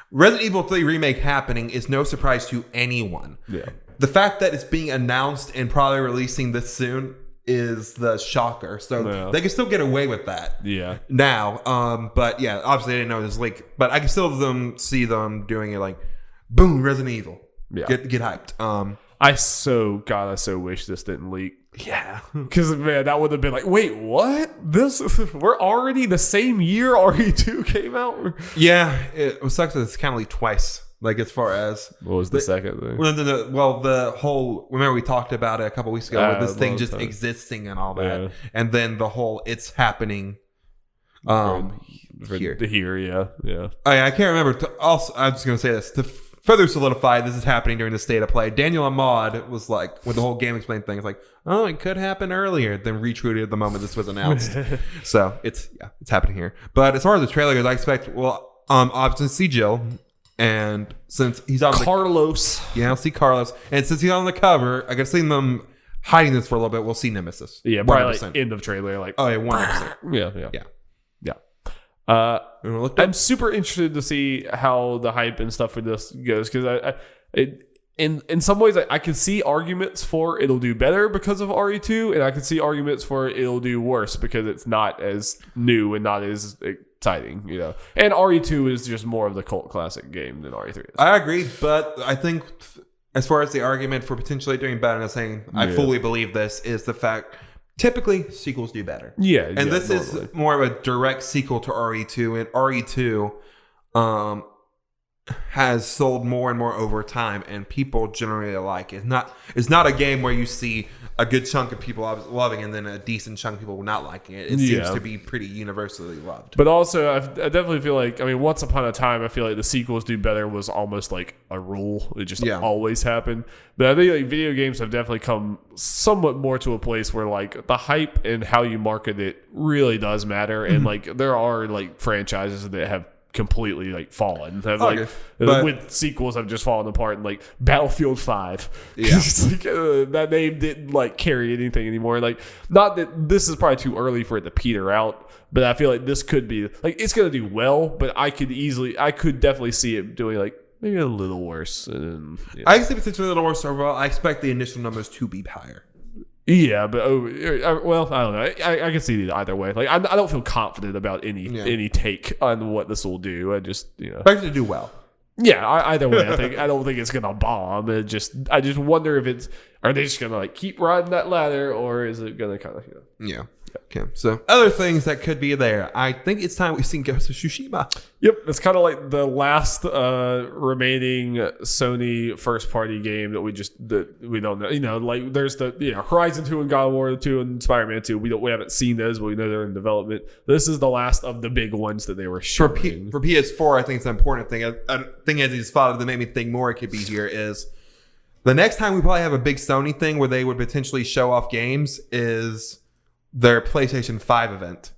Resident Evil 3 Remake happening is no surprise to anyone. Yeah. The fact that it's being announced and probably releasing this soon is the shocker. So they can still get away with that. Yeah. Now, but yeah, obviously I didn't know this leak, but I can still see them doing it like, boom, Resident Evil. Yeah. Get hyped. I so wish this didn't leak. Yeah. Because, man, that would have been like, wait, what? We're already the same year RE2 came out? Yeah. It sucks that it's kind of leaked twice. Like, as far as... What was the second thing? Well, the whole... Remember, we talked about it a couple weeks ago, with this thing just existing and all that. Yeah. And then the whole, it's happening here, yeah. I can't remember. Also, I was just going to say this. To further solidify this is happening during the state of play, Daniel Ahmad was like, with the whole Game Explain thing, it's like, oh, it could happen earlier, then retweeted the moment this was announced. So it's happening here. But as far as the trailer goes, I expect obviously see Jill, and since he's on Carlos, I'll see Carlos, and since he's on the cover, I can see them hiding this for a little bit. We'll see Nemesis. Yeah, probably like end of trailer, like 100%. Yeah. I'm super interested to see how the hype and stuff for this goes because in some ways I can see arguments for it'll do better because of RE2, and I can see arguments for it'll do worse because it's not as new and not as exciting, And RE2 is just more of the cult classic game than RE3 is. I agree, but I think as far as the argument for potentially doing better, and saying I fully believe this, is the fact. Typically, sequels do better. Yeah. And this is more of a direct sequel to RE2. And RE2, has sold more and more over time, and people generally like it. It's not a game where you see a good chunk of people loving and then a decent chunk of people not liking it. It seems to be pretty universally loved. But also, I definitely feel like, I mean, once upon a time, I feel like the sequels do better was almost like a rule. It just always happened. But I think like video games have definitely come somewhat more to a place where like the hype and how you market it really does matter. And like there are like franchises that have completely like fallen. With sequels have just fallen apart, and like Battlefield 5. Yeah. Like, that name didn't like carry anything anymore. Like, not that this is probably too early for it to peter out, but I feel like this could be like it's gonna do well, but I could definitely see it doing like maybe a little worse. And, I can see potentially a little worse overall. I expect the initial numbers to be higher. Yeah, but well, I don't know. I can see it either way. Like, I don't feel confident about any take on what this will do. I just expect it to do well. Yeah, either way, I don't think it's gonna bomb. I just wonder if are they just gonna like keep riding that ladder, or is it gonna kind of Yeah. Okay. So other things that could be there. I think it's time we've seen Ghost of Tsushima. Yep, it's kind of like the last remaining Sony first party game that we don't know. Like there's the Horizon 2 and God of War 2 and Spider-Man 2. We haven't seen those, but we know they're in development. This is the last of the big ones that they were showing. For PS4, I think it's an important thing. A thing as he's thought of that made me think more it could be here is the next time we probably have a big Sony thing where they would potentially show off games is their PlayStation 5 event,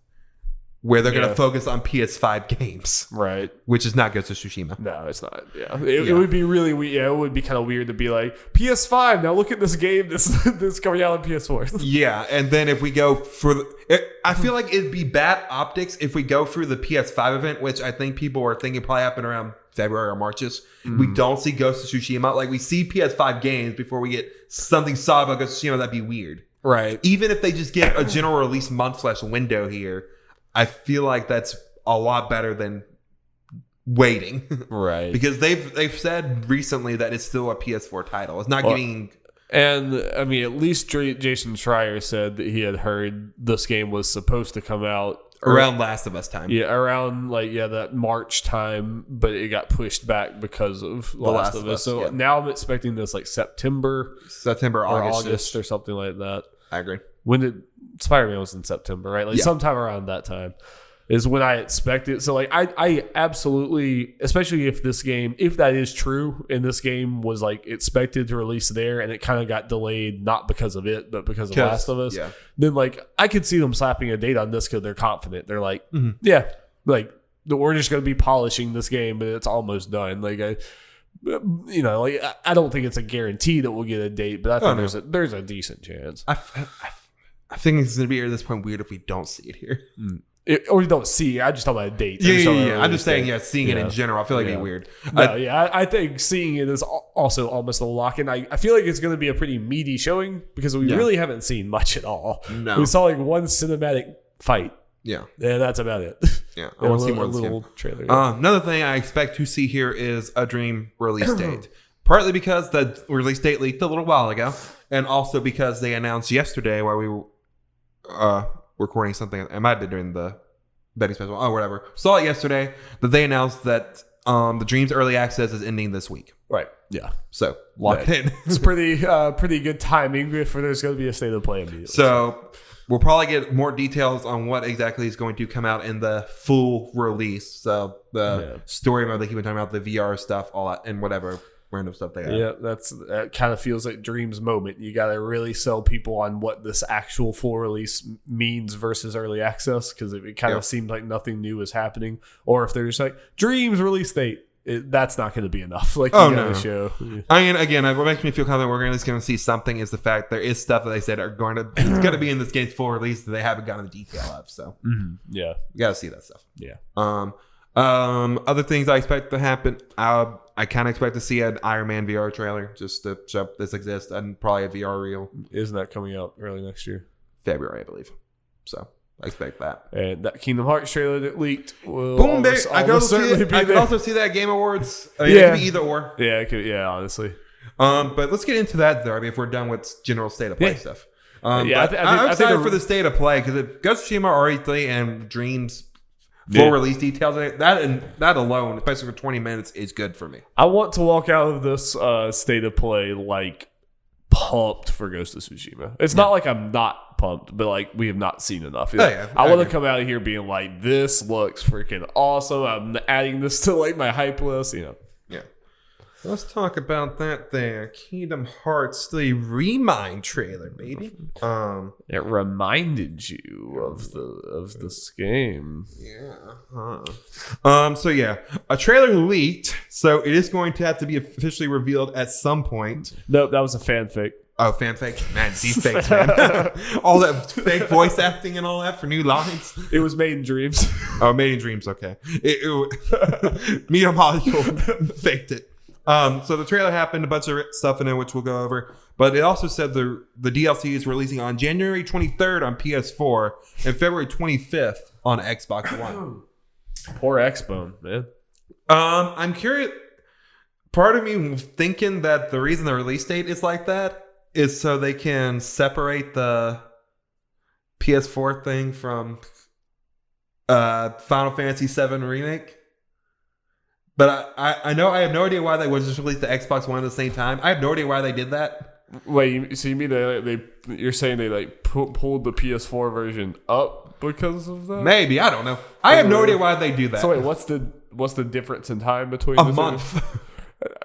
where they're going to focus on PS5 games. Right. Which is not Ghost of Tsushima. No, it's not. Yeah. It would be really weird. Yeah, it would be kind of weird to be like, PS5, now look at this game that's coming out on PS4. Yeah, and then if we go for... I feel like it'd be bad optics if we go through the PS5 event, which I think people are thinking probably happen around February or March. We don't see Ghost of Tsushima. Like, we see PS5 games before we get something solid about Ghost of Tsushima. That'd be weird. Right. Even if they just get a general release month/window here, I feel like that's a lot better than waiting. Right. Because they've said recently that it's still a PS4 title. It's not getting... And, I mean, at least Jason Schreier said that he had heard this game was supposed to come out around Last of Us time. Yeah, around that March time, but it got pushed back because of Last of Us. So now I'm expecting this like September, August or something like that. I agree. When did Spider-Man was in September, right? Like sometime around that time is when I expect it. So like I absolutely, especially if that is true, and this game was like expected to release there and it kind of got delayed, not because of it, but because of Last of Us, then like I could see them slapping a date on this because they're confident. They're like, like we're just going to be polishing this game, but it's almost done. Like I don't think it's a guarantee that we'll get a date, but I think there's a decent chance. I think it's going to be at this point weird if we don't see it here. Or you don't see. I just talk about a date. Yeah. I'm just saying, seeing it in general. I feel like it'd be weird. I think seeing it is also almost a lock in. I feel like it's going to be a pretty meaty showing because we really haven't seen much at all. No. We saw like one cinematic fight. Yeah. And that's about it. Yeah. I want to see more of this little trailer. Another thing I expect to see here is a Dream release date. Partly because the release date leaked a little while ago, and also because they announced yesterday while we were recording something. It might have been during the betting special or whatever. Saw it yesterday that they announced that the Dreams early access is ending this week. Right. Yeah. So locked in. It's pretty good timing if there's going to be a state of play immediately. So we'll probably get more details on what exactly is going to come out in the full release. So the story mode they keep talking about, the VR stuff, all that, and whatever random stuff they have. Yeah, that kind of feels like Dream's moment. You got to really sell people on what this actual full release means versus early access, because it kind of seems like nothing new is happening. Or if they're just like Dream's release date, that's not going to be enough. Like show. I mean, again, what makes me feel confident we're at least going to see it's the fact there is stuff that they said it's going to be in this game's full release that they haven't gotten the detail of. So yeah, you got to see that stuff. Yeah. Other things I expect to happen. I kind of expect to see an Iron Man VR trailer just to show this exists, and probably a VR reel. Isn't that coming out early next year? February, I believe. So I expect that. And that Kingdom Hearts trailer that leaked will boom, baby. I could also see that Game Awards. It could be either or. Yeah, it could. Yeah, honestly. But let's get into that, Darby, if we're done with general state of play stuff. I'm excited for the state of play because Ghost of Tsushima, RE3, and Dreams full release details. That alone, especially for 20 minutes, is good for me. I want to walk out of this state of play like pumped for Ghost of Tsushima. It's not like I'm not pumped, but like we have not seen enough. I want to come out of here being like, this looks freaking awesome. I'm adding this to like my hype list. Yeah. Let's talk about that there. Kingdom Hearts 3 Remind trailer, baby. It reminded you of this game. Yeah. So yeah, a trailer leaked, so it is going to have to be officially revealed at some point. Nope, that was a fanfic. Oh, fanfic? Man, deepfakes, man. All that fake voice acting and all that for new lines. It was made in dreams. Oh, made in dreams, okay. Media Molecule faked it. So the trailer happened, a bunch of stuff in it, which we'll go over. But it also said the DLC is releasing on January 23rd on PS4 and February 25th on Xbox One. Poor X-Bone, man. I'm curious. Part of me thinking that the reason the release date is like that is so they can separate the PS4 thing from Final Fantasy VII Remake. But I know I have no idea why they would just release the Xbox One at the same time. I have no idea why they did that. Wait, so you mean you're saying they like pulled the PS4 version up because of that? Maybe, I don't know. I have no idea why they do that. So wait, what's the difference in time between a month?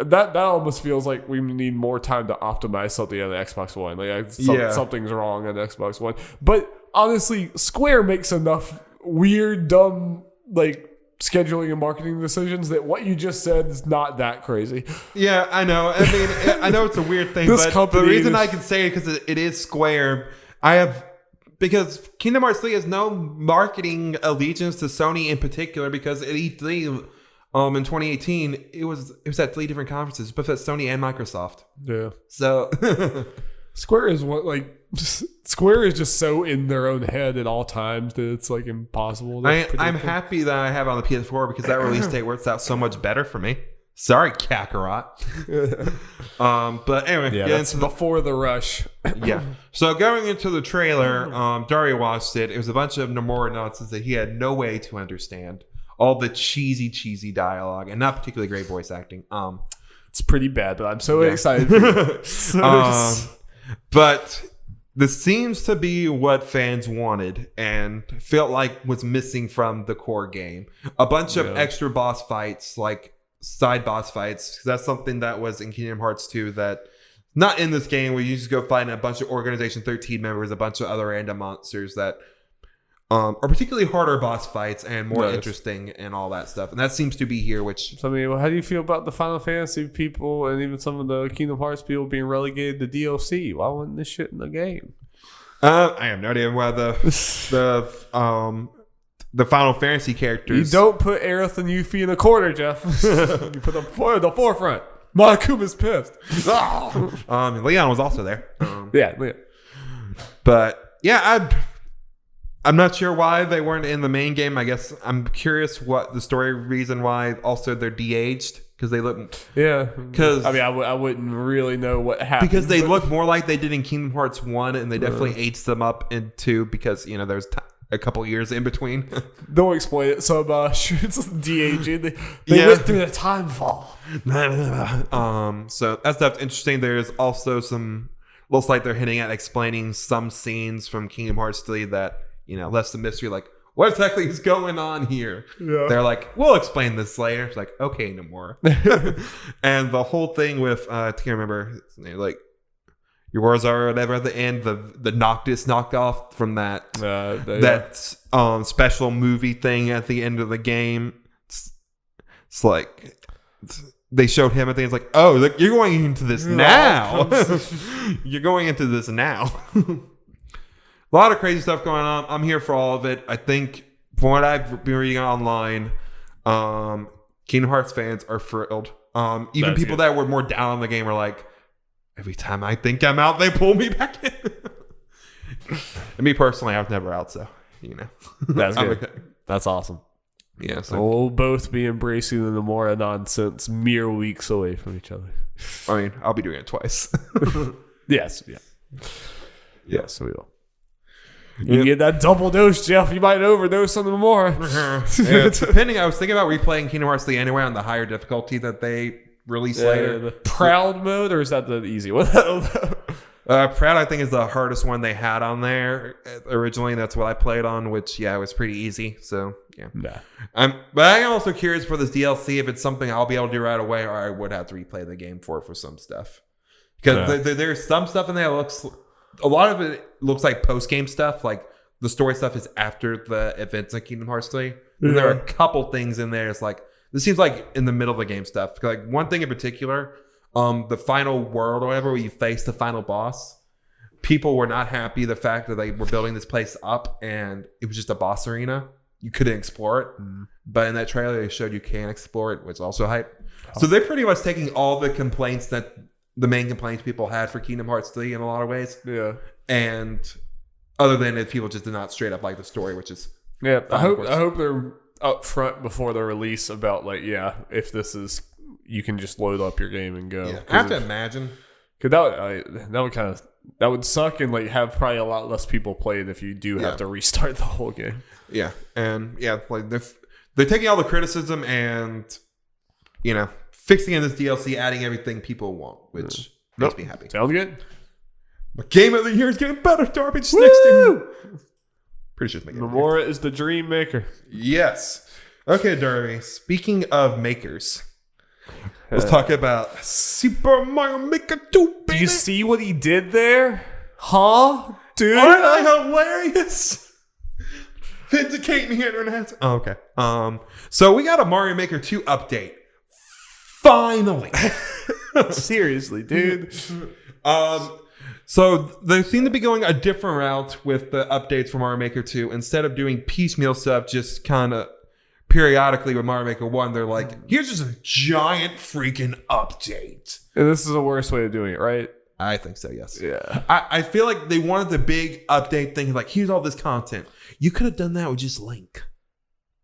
That almost feels like we need more time to optimize something on the Xbox One. Like something's wrong on the Xbox One. But honestly, Square makes enough weird, dumb like scheduling and marketing decisions that what you just said is not that crazy. Yeah, I know. I mean, I know it's a weird thing, but the reason I can say it because it is Square. Because Kingdom Hearts 3 has no marketing allegiance to Sony in particular, because at E3 in 2018 it was at 3 different conferences, but that's Sony and Microsoft. Yeah. So Square is just so in their own head at all times that it's like impossible. I'm happy that I have it on the PS4 because that release date works out so much better for me. Sorry, Kakarot. But anyway, that's before the rush. Yeah. So going into the trailer, Darby watched it. It was a bunch of Nomura nonsense that he had no way to understand. All the cheesy dialogue and not particularly great voice acting. It's pretty bad, but I'm so excited for you. But this seems to be what fans wanted and felt like was missing from the core game. A bunch of extra boss fights, like side boss fights. That's something that was in Kingdom Hearts 2 that not in this game, where you just go find a bunch of Organization 13 members, a bunch of other random monsters that are particularly harder boss fights and more interesting and all that stuff. And that seems to be here, which... So, I mean, how do you feel about the Final Fantasy people and even some of the Kingdom Hearts people being relegated to DLC? Why wasn't this shit in the game? I have no idea why the Final Fantasy characters... You don't put Aerith and Yuffie in a corner, Jeff. You put them in the forefront. Monakuma's pissed. Leon was also there. Leon. But, yeah, I'm not sure why they weren't in the main game. I guess I'm curious what the story reason why also they're de-aged, because they look... Yeah. Because I mean, I wouldn't really know what happened. Because they look more like they did in Kingdom Hearts 1, and they definitely aged them up in 2 because, there's a couple years in between. Don't explain it so much. It's de-aging. They went through the time fall. So that stuff's interesting. There's also some... Looks like they're hinting at explaining some scenes from Kingdom Hearts 3 that... less the mystery, like, what exactly is going on here? Yeah. They're like, we'll explain this later. It's like, okay, Nomura. And the whole thing with, I can't remember, like, your words are whatever at the end, the Noctis knockoff from that special movie thing at the end of the game. It's like... They showed him and things like, oh, look, you're going into this now. You're going into this now. A lot of crazy stuff going on. I'm here for all of it. I think from what I've been reading online, Kingdom Hearts fans are thrilled. Even people that were more down on the game are like, every time I think I'm out, they pull me back in. And me personally, I was never out, so, That's good. Okay. That's awesome. Yeah, so we'll both be embracing the Nomura nonsense mere weeks away from each other. I mean, I'll be doing it twice. Yes, yeah. Yes, we will. You get that double dose, Jeff. You might overdose on them more. Depending, I was thinking about replaying Kingdom Hearts 3 anyway on the higher difficulty that they release later. The Proud mode, or is that the easy one? Proud, I think, is the hardest one they had on there originally. That's what I played on, which, yeah, was pretty easy. So, yeah. But I am also curious for this DLC if it's something I'll be able to do right away, or I would have to replay the game for some stuff. Because there's some stuff in there that looks... A lot of it looks like post-game stuff. Like, the story stuff is after the events in Kingdom Hearts 3. And there are a couple things in there. It's like... This seems like in the middle of the game stuff. Like, one thing in particular... the final world or whatever, where you face the final boss, people were not happy the fact that they were building this place up and it was just a boss arena. You couldn't explore it. But in that trailer, they showed you can explore it, which is also hype. So they're pretty much taking all the complaints that the main complaints people had for Kingdom Hearts 3 in a lot of ways. Yeah. And other than if people just did not straight up like the story, which is... Yeah, I hope they're up front before the release about, like, if this is... You can just load up your game and go. Yeah. I have to imagine. Because that would suck and like have probably a lot less people play it if you do have to restart the whole game. Yeah, and like they're taking all the criticism and fixing in this DLC, adding everything people want, which makes me happy. Sounds good. But Game of the Year is getting better. Darby, next to pretty sure it's making Nomura is the dream maker. Yes. Okay, Darby. Speaking of makers. Let's talk about Super Mario Maker 2, baby. Do you see what he did there? Huh? Dude? Aren't I hilarious? Vindicate me, internet. Oh, okay. So we got a Mario Maker 2 update. Finally. Seriously, dude. So they seem to be going a different route with the updates for Mario Maker 2. Instead of doing piecemeal stuff, just kind of periodically with Mario Maker 1, they're like, here's just a giant freaking update. And this is the worst way of doing it, right? I think so, yes. Yeah. I feel like they wanted the big update thing, like, here's all this content. You could have done that with just Link.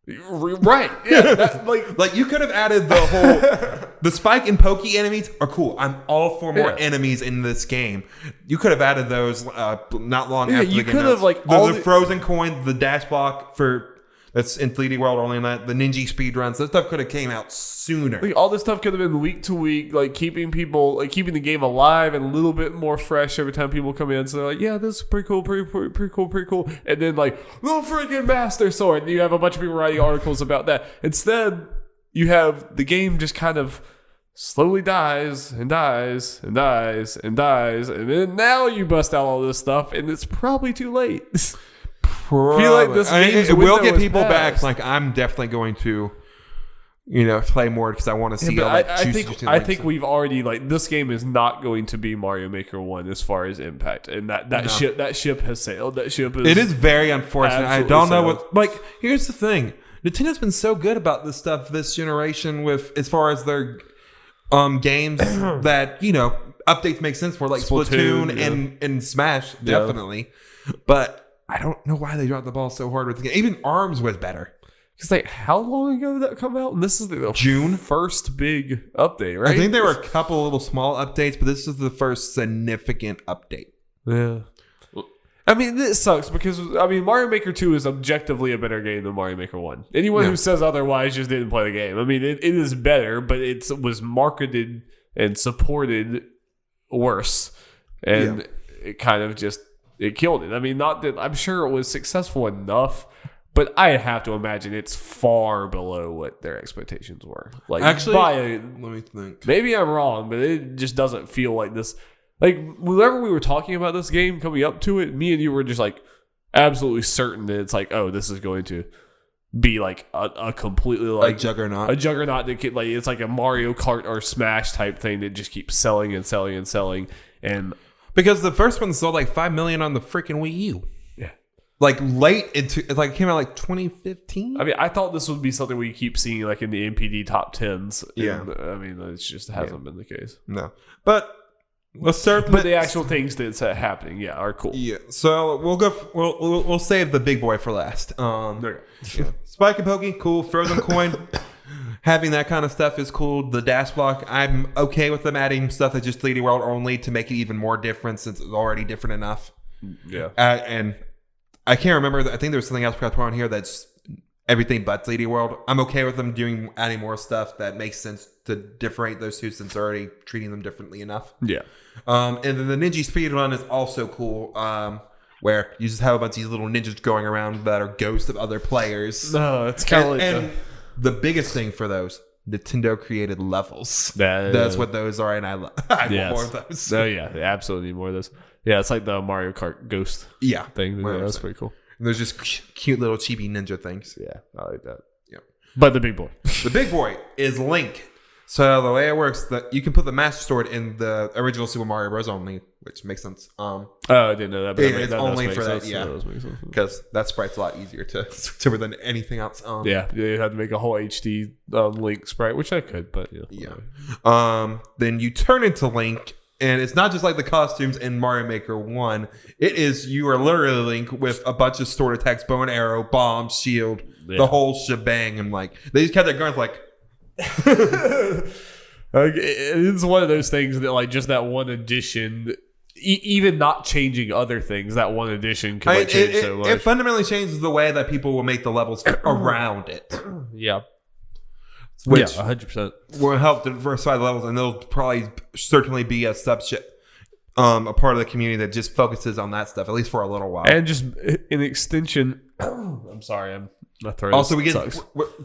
Right. Yeah. Like you could have added the whole... The Spike and Pokey enemies are cool. I'm all for more enemies in this game. You could have added those not long after the game. You could have, like... The frozen coin, the dash block for... That's in 3D World only, that the Ninja speedruns. That stuff could have came out sooner. Like, all this stuff could have been week to week, like keeping the game alive and a little bit more fresh every time people come in. So they're like, yeah, this is pretty cool. And then like, oh, freaking Master Sword. And you have a bunch of people writing articles about that. Instead, you have the game just kind of slowly dies and dies and dies and dies. And then now you bust out all this stuff and it's probably too late. I feel like this it will get people back. Like, I'm definitely going to, play more because I want to see all that I think we've already, like, this game is not going to be Mario Maker 1 as far as impact, and that ship has sailed. That ship is. It is very unfortunate. I don't know what. Like, here's the thing: Nintendo's been so good about this stuff this generation with as far as their games that updates make sense for, like Splatoon and Smash, definitely, but. I don't know why they dropped the ball so hard with the game. Even ARMS was better. Because, like, how long ago did that come out? And this is the June first big update, right? I think there were a couple little small updates, but this is the first significant update. Yeah. I mean, this sucks because, Mario Maker 2 is objectively a better game than Mario Maker 1. Anyone who says otherwise just didn't play the game. I mean, it is better, but it was marketed and supported worse. And it kind of just... It killed it. I mean, not that I'm sure it was successful enough, but I have to imagine it's far below what their expectations were. Like, actually, let me think. Maybe I'm wrong, but it just doesn't feel like this. Like, whenever we were talking about this game coming up to it, me and you were just like absolutely certain that it's like, oh, this is going to be like a completely like a juggernaut. A juggernaut that like it's like a Mario Kart or Smash type thing that just keeps selling and selling and selling and. Because the first one sold like 5 million on the freaking Wii U. Yeah. Like late into it came out like 2015. I mean, I thought this would be something we keep seeing like in the NPD top 10s. Yeah. And, I mean, it just hasn't been the case. No. But let's start. But the actual things that's happening, are cool. Yeah. So we'll save the big boy for last. Spike and Pokey, cool. Frozen coin. Having that kind of stuff is cool. The dash block, I'm okay with them adding stuff that's just 3D World only to make it even more different since it's already different enough. Yeah. And I can't remember. I think there was something else we got to put on here that's everything but 3D World. I'm okay with them adding more stuff that makes sense to differentiate those two since they're already treating them differently enough. Yeah. And then the Ninja Speedrun is also cool, where you just have a bunch of these little ninjas going around that are ghosts of other players. No, it's kind of like... And the biggest thing for those, Nintendo created levels. That's what those are, and I want more of those. Oh, yeah. Absolutely more of those. Yeah, it's like the Mario Kart ghost thing. Yeah, that's pretty cool. And there's just cute little chibi ninja things. Yeah, I like that. Yeah. But the big boy. The big boy is Link. So the way it works, that you can put the Master Sword in the original Super Mario Bros. Only, which makes sense. Oh, I didn't know that. But it's only for that, because that sprite's a lot easier to switch over than anything else. Yeah, you had to make a whole HD Link sprite, which I could, but then you turn into Link, and it's not just like the costumes in Mario Maker 1. It is, you are literally Link with a bunch of sword attacks, bow and arrow, bomb, shield, the whole shebang, and like they just kept their guns like. It's one of those things that like just that one addition, even not changing other things, that one addition can change so much. It fundamentally changes the way that people will make the levels around it. Yeah. Which 100% will help diversify the levels, and they'll probably certainly be a subset, a part of the community that just focuses on that stuff, at least for a little while. And just an extension. I'm sorry, I'm not throwing. Also, we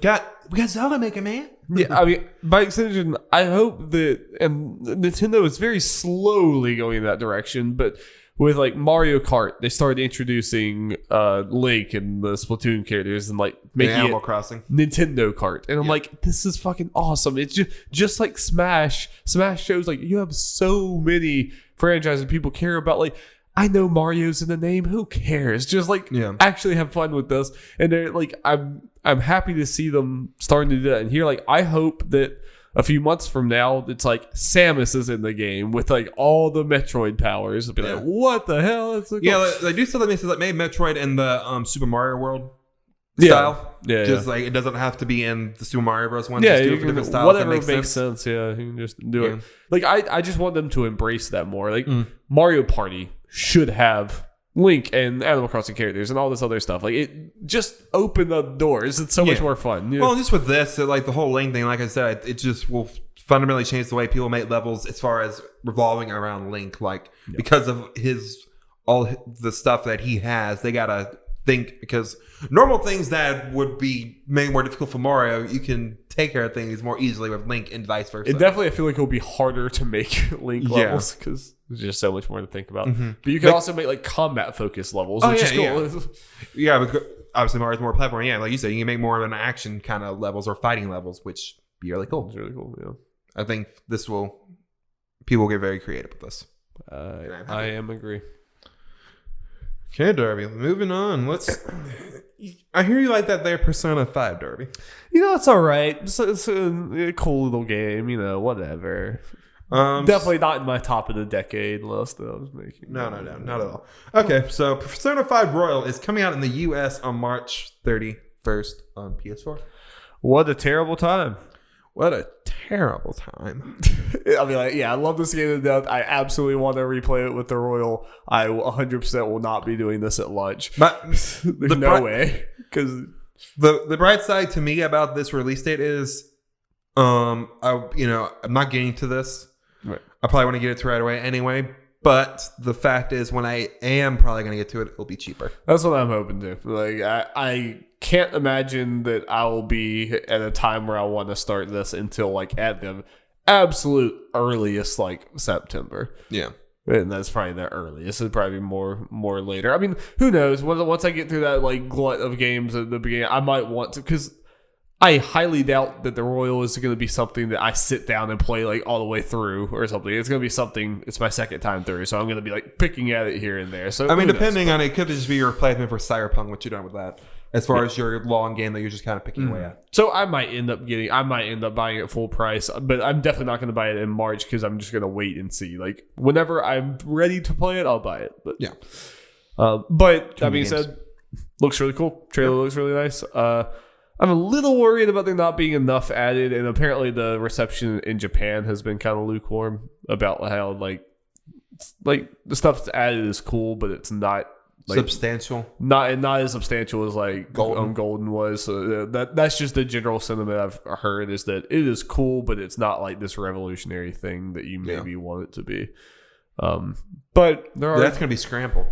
got Zelda Maker, man. Yeah, I mean, by extension, I hope that, and Nintendo is very slowly going in that direction, but with like Mario Kart, they started introducing Link and the Splatoon characters and like making Animal Crossing Nintendo Kart, and I'm like, this is fucking awesome. It's just like Smash. Smash shows like you have so many franchises people care about. Like, I know Mario's in the name. Who cares? Just like actually have fun with this. And they're like, I'm happy to see them starting to do that. And here, like, I hope that a few months from now, it's like Samus is in the game with like all the Metroid powers. I'll be like, what the hell? That's so cool. They do something that made Metroid in the Super Mario World style. Yeah, just like it doesn't have to be in the Super Mario Bros. One. Yeah, just do it for different styles. Whatever makes sense. Yeah, you can just do it. Like I just want them to embrace that more. Like Mario Party should have Link and Animal Crossing characters and all this other stuff. Like, it just opened the doors. It's so much more fun. Well, just with this, like the whole Link thing, like I said, it just will fundamentally change the way people make levels as far as revolving around Link. Like, because of all the stuff that he has, they gotta think, because normal things that would be made more difficult for Mario, you can take care of things more easily with Link and vice versa. It definitely, I feel like it'll be harder to make Link levels because there's just so much more to think about. But you can also make like combat focused levels, which is cool. Yeah, because obviously Mario's more platform. Yeah, like you said, you can make more of an action kind of levels or fighting levels, which be really cool. It's really cool. Yeah, I think people will get very creative with this. I am agree. Okay, Darby. Moving on. I hear you like that there Persona 5, Darby. You know, it's all right. It's a cool little game. You know, whatever. Definitely not in my top of the decade list that I was making. No, not at all. Okay, so Persona 5 Royal is coming out in the US on March 31st on PS4. What a terrible time. What a terrible time. I mean, like, I love this game to death. I absolutely want to replay it with the Royal. I 100% will not be doing this at lunch. But there's no way. Because the bright side to me about this release date is, I'm not getting to this. Right. I probably want to get it to right away anyway. But the fact is, when I am probably going to get to it, it'll be cheaper. That's what I'm hoping to. Like, I can't imagine that I will be at a time where I want to start this until like at the absolute earliest, like September. Yeah. And that's probably the earliest. It'd probably be more later. I mean, who knows? Once I get through that like glut of games at the beginning, I might want to, because I highly doubt that the Royal is going to be something that I sit down and play like all the way through or something. It's going to be something, it's my second time through, so I'm going to be like picking at it here and there. So I mean, depending on it, could just be your replacement for Cyberpunk, what you done with that, as far as your long game that you're just kind of picking away at. So I might end up buying it full price, but I'm definitely not going to buy it in March because I'm just going to wait and see. Like, whenever I'm ready to play it, I'll buy it. But yeah. But that being said, looks really cool. Trailer looks really nice. I'm a little worried about there not being enough added, and apparently the reception in Japan has been kind of lukewarm about how like the stuff that's added is cool, but it's not substantial. Not as substantial as like Golden was. So that's just the general sentiment I've heard, is that it is cool, but it's not like this revolutionary thing that you maybe want it to be. But that's gonna be scramble.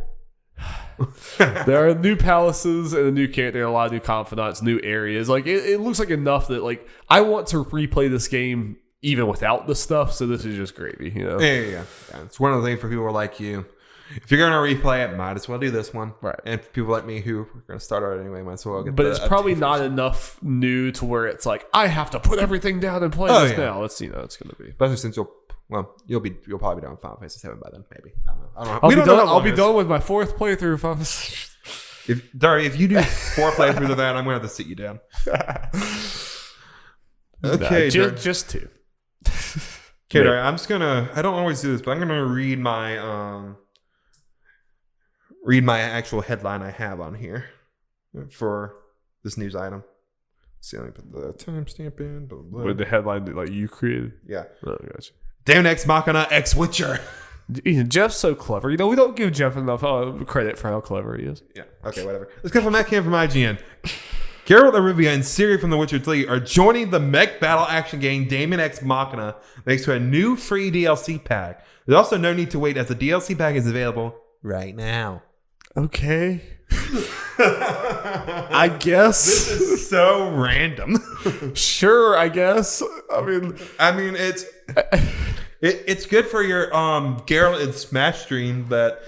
There are new palaces and a new character, a lot of new confidants, new areas. Like it looks like enough that like I want to replay this game even without the stuff. So this is just gravy, you know. Yeah. It's one of the things for people like you. If you're gonna replay it, might as well do this one, right? And for people like me who are gonna start out anyway, might as well get. But it's probably not enough new to where it's like I have to put everything down and play this now. It's it's gonna be. Especially since you'll probably be done with Final Fantasy 7 by then, maybe. I don't know. I'll be done with my 4th playthrough of Final Fantasy. Darby, if you do 4 playthroughs of that, I'm gonna have to sit you down. Okay, just 2. Okay, Darby, I'm just gonna. I don't always do this, but I'm gonna read my actual headline I have on here for this news item. Let's see, let me put the timestamp in. Blah, blah. With the headline that like you created. Yeah. Oh, gotcha. Daemon X Machina X Witcher. Jeff's so clever. You know, we don't give Jeff enough credit for how clever he is. Yeah. Okay, whatever. Let's go from Matt Cam from IGN. Geralt of Rivia and Ciri from The Witcher 3 are joining the mech battle action game Daemon X Machina thanks to a new free DLC pack. There's also no need to wait as the DLC pack is available right now. Okay. I guess. This is so random. Sure, I guess. I mean it's good for your Geralt and Smash stream that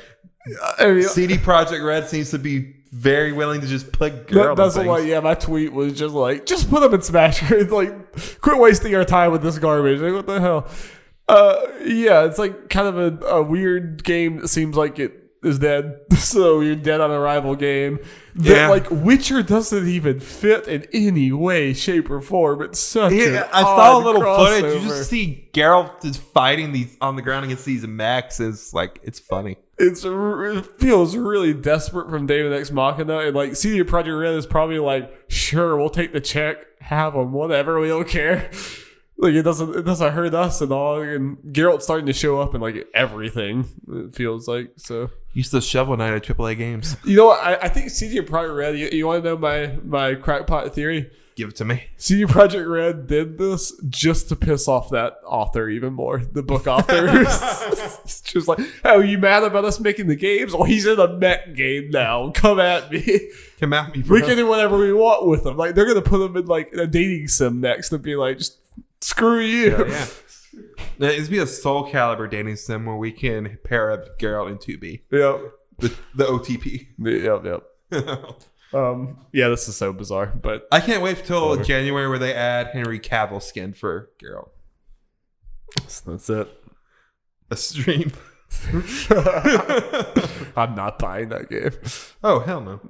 CD Projekt Red seems to be very willing to just put Geralt. That's why, my tweet was just like, just put him in Smash. It's like, quit wasting our time with this garbage. Like, what the hell? It's like kind of a weird game that seems like it is dead. So you're dead on arrival game. That like Witcher doesn't even fit in any way, shape, or form. It's such I saw a little footage. You just see Geralt is fighting these on the ground against these mechs. It's like, it's funny. It feels really desperate from Daemon X Machina, and like CD Projekt Red is probably like, sure, we'll take the check, have them, whatever, we don't care. Like it doesn't hurt us at all. And Geralt's starting to show up in like everything. It feels like so. Used to Shovel Knight at AAA games. You know what? I think CD Projekt Red. You want to know my crackpot theory? Give it to me. CD Projekt Red did this just to piss off that author even more. The book author. It's just like, oh, are you mad about us making the games? Well, he's in a mech game now. Come at me. Come at me. We can do whatever we want with him. Like they're gonna put him in like a dating sim next and be like, just screw you. Yeah. It's be a Soul Calibur dating sim where we can pair up Geralt and 2B. Yep. The OTP. Yep. This is so bizarre, but I can't wait till January where they add Henry Cavill skin for Geralt. That's it. A stream. I'm not buying that game. Oh hell no.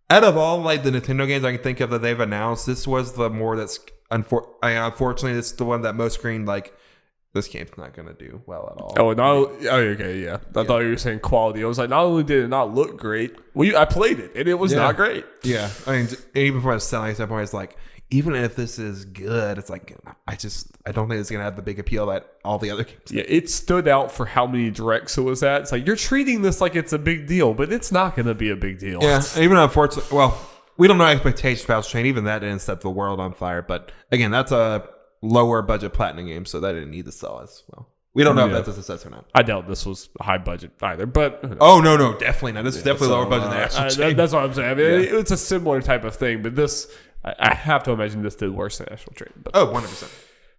Out of all like the Nintendo games I can think of that they've announced, this was the more that's unfortunately this is the one that most screened like this game's not gonna do well at all. I thought you were saying quality. I was like, not only did it not look great, I played it and it was not great. Yeah, I mean, even from a selling standpoint, it's like even if this is good, it's like I don't think it's gonna have the big appeal that all the other games. Yeah, it stood out for how many directs it was at. It's like you're treating this like it's a big deal, but it's not gonna be a big deal. Yeah, even unfortunately, we don't know expectations for House Chain. Even that didn't set the world on fire. But again, that's a lower budget platinum game, so that didn't need to sell as well. We don't know if that's a success or not. I doubt this was high budget either, but no, definitely not. This is definitely lower budget than Astral Chain. That's what I'm saying. I mean, it's a similar type of thing, but this I have to imagine this did worse than Astral Chain. But 100%.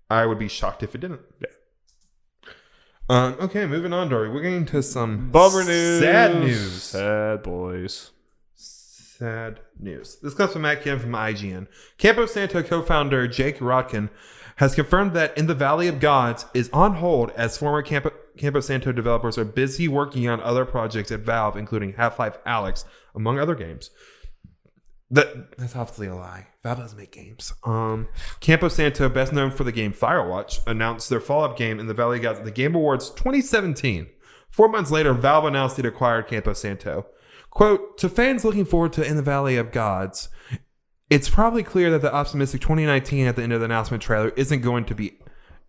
I would be shocked if it didn't. Yeah. Okay, moving on, Dory. We're getting to some bummer news. Sad news. Sad boys. Sad news. This comes from Matt Kim from IGN. Campo Santo co-founder Jake Rodkin has confirmed that In the Valley of Gods is on hold as former Campo Santo developers are busy working on other projects at Valve, including Half-Life Alyx, among other games. That's obviously a lie. Valve doesn't make games. Campo Santo, best known for the game Firewatch, announced their follow-up game In the Valley of Gods at the Game Awards 2017. 4 months later, Valve announced it acquired Campo Santo. Quote, to fans looking forward to In the Valley of Gods, it's probably clear that the optimistic 2019 at the end of the announcement trailer isn't going to be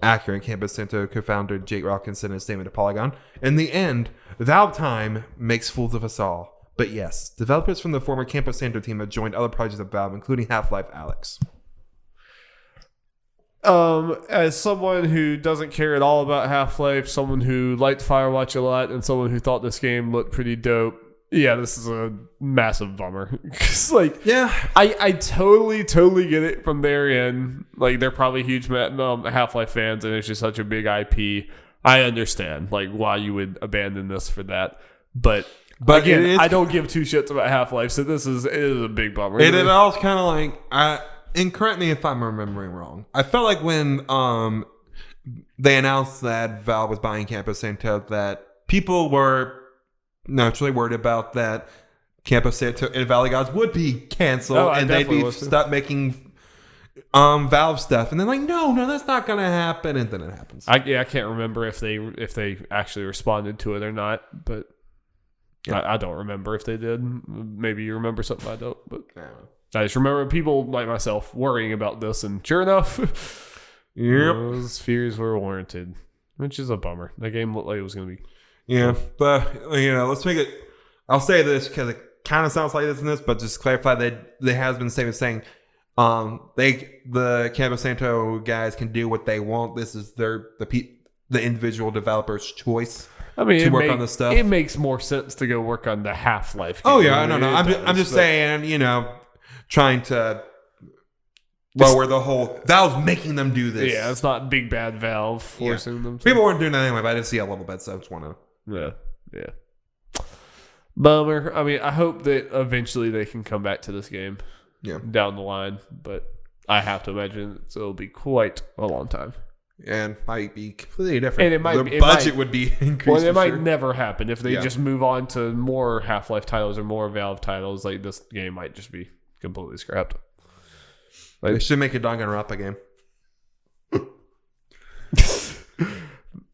accurate, Campus Santo co-founder Jake Rockins said in a statement to Polygon. In the end, Valve time makes fools of us all. But yes, developers from the former Campus Santo team have joined other projects of Valve, including Half-Life Alyx. As someone who doesn't care at all about Half-Life, someone who liked Firewatch a lot, and someone who thought this game looked pretty dope, yeah, this is a massive bummer. Cause I totally get it from their end. Like, they're probably huge Half-Life fans, and it's just such a big IP. I understand why you would abandon this for that, but again, I don't give two shits about Half-Life, so it is a big bummer. It all kind of and correct me if I'm remembering wrong. I felt like when they announced that Valve was buying Campus Santo, that people were naturally worried about that Campus Santo and Valley Gods would be canceled, and they'd be stop making Valve stuff. And then no, that's not going to happen. And then it happens. I can't remember if they actually responded to it or not, but I don't remember if they did. Maybe you remember something I don't, but I just remember people like myself worrying about this, and sure enough, those fears were warranted, which is a bummer. That game looked like it was going to be. Yeah, but let's make it. I'll say this because it kind of sounds like this in this, but just clarify that there has been statements saying, the Campus Santo guys can do what they want. This is the individual developer's choice. I mean, to work on this stuff. It makes more sense to go work on the Half-Life game. Oh yeah, I don't know. I'm just saying, trying to lower the whole Valve's making them do this. Yeah, it's not big bad Valve forcing them to. People weren't doing that anyway, but I didn't see a little bit, so I just want to. Yeah. Bummer. I mean, I hope that eventually they can come back to this game. Yeah. Down the line, but I have to imagine it'll be quite a long time. And might be completely different. And the budget would be increased. Well, it might never happen if they just move on to more Half-Life titles or more Valve titles. This game might just be completely scrapped. They should make a Danganronpa game.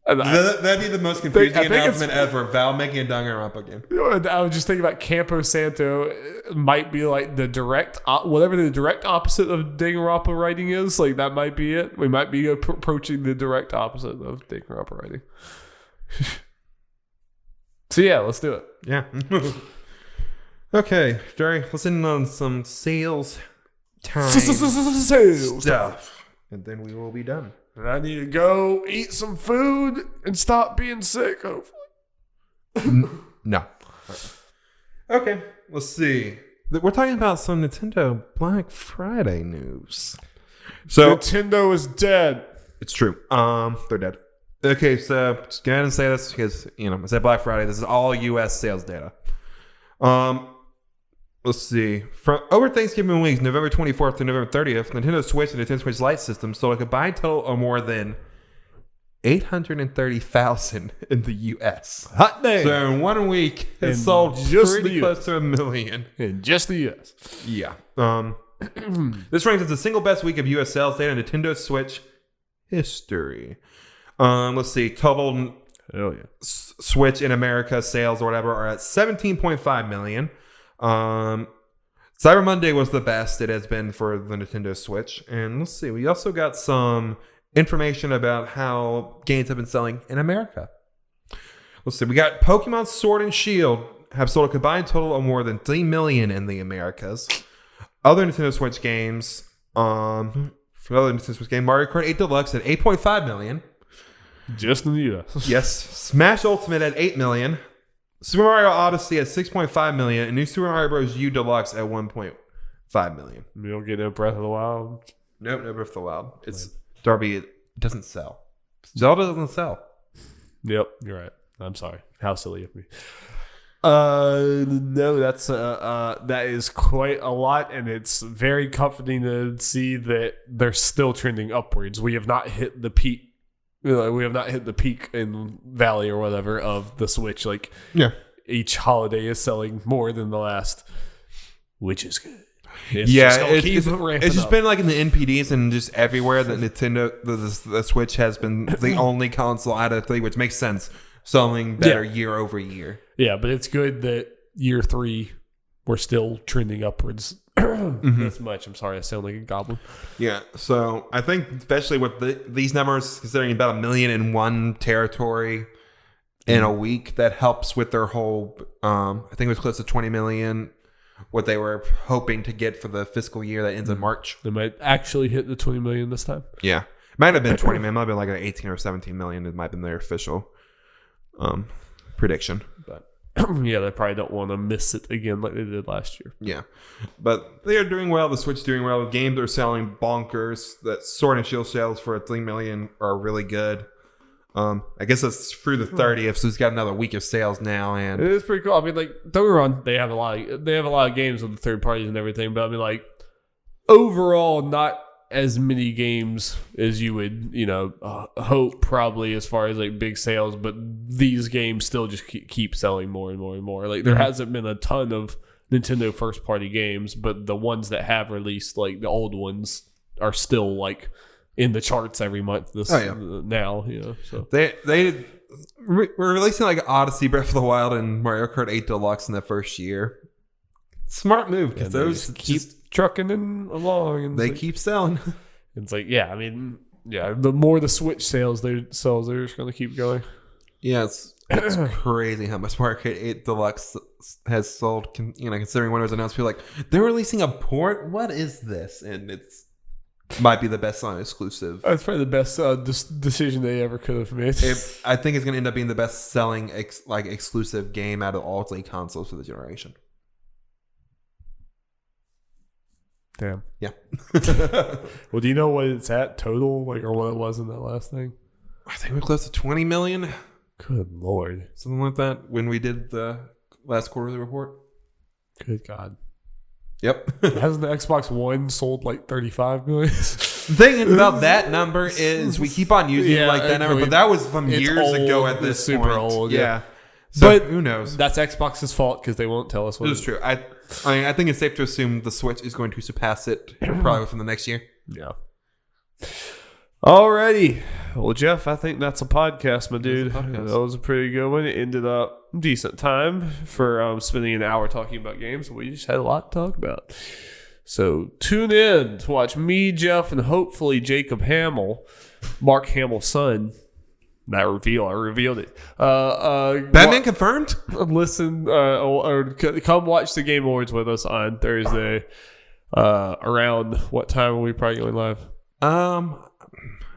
That'd be the most confusing announcement ever. Valve making a Danganronpa game. I was just thinking about Campo Santo. It might be the direct, whatever the direct opposite of Danganronpa writing is. That might be it. We might be approaching the direct opposite of Danganronpa writing. So yeah, let's do it. Yeah. Okay, Jerry, let's end on some sales time stuff, and then we will be done. And I need to go eat some food and stop being sick, hopefully. No. Okay, let's see. We're talking about some Nintendo Black Friday news. So Nintendo is dead. It's true. They're dead. Okay, so just go ahead and say this because I said Black Friday. This is all U.S. sales data. Let's see. Over Thanksgiving weeks, November 24th to November 30th, Nintendo Switch and Nintendo Switch Lite system sold a combined total of more than 830,000 in the U.S. Hot day. So in 1 week, it sold pretty close to 1 million. In just the U.S. Yeah. This ranks as the single best week of U.S. sales data in Nintendo Switch history. Let's see. Total Switch in America sales or whatever are at 17.5 million. Cyber Monday was the best it has been for the Nintendo Switch. And let's see, we also got some information about how games have been selling in America. Let's see, we got Pokemon Sword and Shield have sold a combined total of more than 3 million in the Americas. Other Nintendo Switch games, Mario Kart 8 Deluxe at 8.5 million. Just in the US. Yes. Smash Ultimate at 8 million. Super Mario Odyssey at 6.5 million, and New Super Mario Bros. U Deluxe at 1.5 million. You don't get no Breath of the Wild? Nope, no Breath of the Wild. It's Darby. It doesn't sell. Zelda doesn't sell. Yep, you're right. I'm sorry. How silly of me. No, that is quite a lot, and it's very comforting to see that they're still trending upwards. We have not hit the peak. We have not hit the peak in Valley or whatever of the Switch. Each holiday is selling more than the last, which is good. It's just been in the NPDs and just everywhere that Nintendo, the Switch has been the only console out of 3, which makes sense, selling better year over year. Yeah, but it's good that year 3 we're still trending upwards this much. I'm sorry, I sound like a goblin. Yeah, so I think especially with these numbers, considering about 1 million in one territory in a week, that helps with their whole, I think it was close to 20 million, what they were hoping to get for the fiscal year that ends in March. They might actually hit the 20 million this time. Yeah. It might have been 20 million. It might have been like an 18 or 17 million. It might have been their official prediction. But yeah, they probably don't want to miss it again like they did last year. Yeah. But they are doing well. The Switch is doing well. The games are selling bonkers. That Sword and Shield sales for 3 million are really good. I guess it's through the 30th, so it's got another week of sales now, and it is pretty cool. I mean, like, don't get me wrong, they have a lot of games with the third parties and everything, but I mean, like, overall, not as many games as you would, hope probably as far as like big sales, but these games still just keep selling more and more and more. Like, there hasn't been a ton of Nintendo first party games, but the ones that have released, like the old ones, are still like in the charts every month now, so they were releasing like Odyssey, Breath of the Wild, and Mario Kart 8 Deluxe in the first year. Smart move, because those keep trucking in along, and they keep selling. It's like, yeah, I mean, yeah, the more the Switch sales, they're just going to keep going. Yeah, it's crazy how much Mario Kart 8 Deluxe has sold. Considering when it was announced, people were like, they're releasing a port. What is this? And it's might be the best selling exclusive. That's probably the best decision they ever could have made. I think it's going to end up being the best selling exclusive game out of all 3 consoles for the generation. Damn. Yeah. Well, do you know what it's at total, like, or what it was in that last thing? I think we're close to 20 million. Good Lord. Something like that when we did the last quarterly report. Good God. Yep. Hasn't the Xbox One sold like 35 million? The thing about that number is we keep on using that number, but that was from years ago at this point. Super old. Yeah. So but who knows? That's Xbox's fault because they won't tell us what it is. True. I mean, I think it's safe to assume the Switch is going to surpass it probably within the next year. Yeah. Alrighty. Well, Jeff, I think that's a podcast, my dude. That was a pretty good one. It ended up decent time for spending an hour talking about games. We just had a lot to talk about. So tune in to watch me, Jeff, and hopefully Jacob Hamill, Mark Hamill's son. That reveal, I revealed it. Batman confirmed? Listen, or come watch the Game Awards with us on Thursday. Around what time are we probably going live?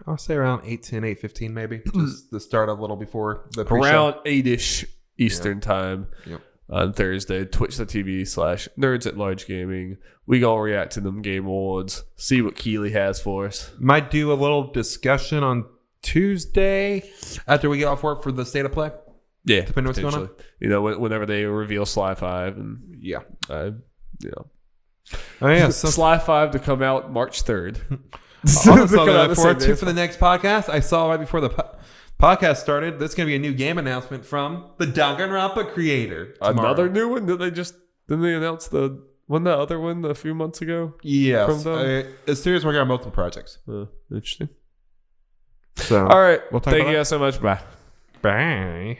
I'll say around 8:10, 8:15 maybe. Just to start a little before the pre-show. Around 8-ish Eastern time on Thursday. Twitch.tv/nerds@large-gaming. We gonna react to them Game Awards. See what Keeley has for us. Might do a little discussion on Tuesday after we get off work for the state of play. Yeah, depending on what's going on. Whenever they reveal Sly 5 and Sly 5 to come out March 3rd. For the next podcast, I saw right before the podcast started, there's going to be a new game announcement from the Danganronpa creator. Tomorrow. Another new one? Didn't they announce wasn't that other one a few months ago? Yes. It's serious working on multiple projects. Interesting. So, all right. Well, thank you guys so much. Bye. Bye.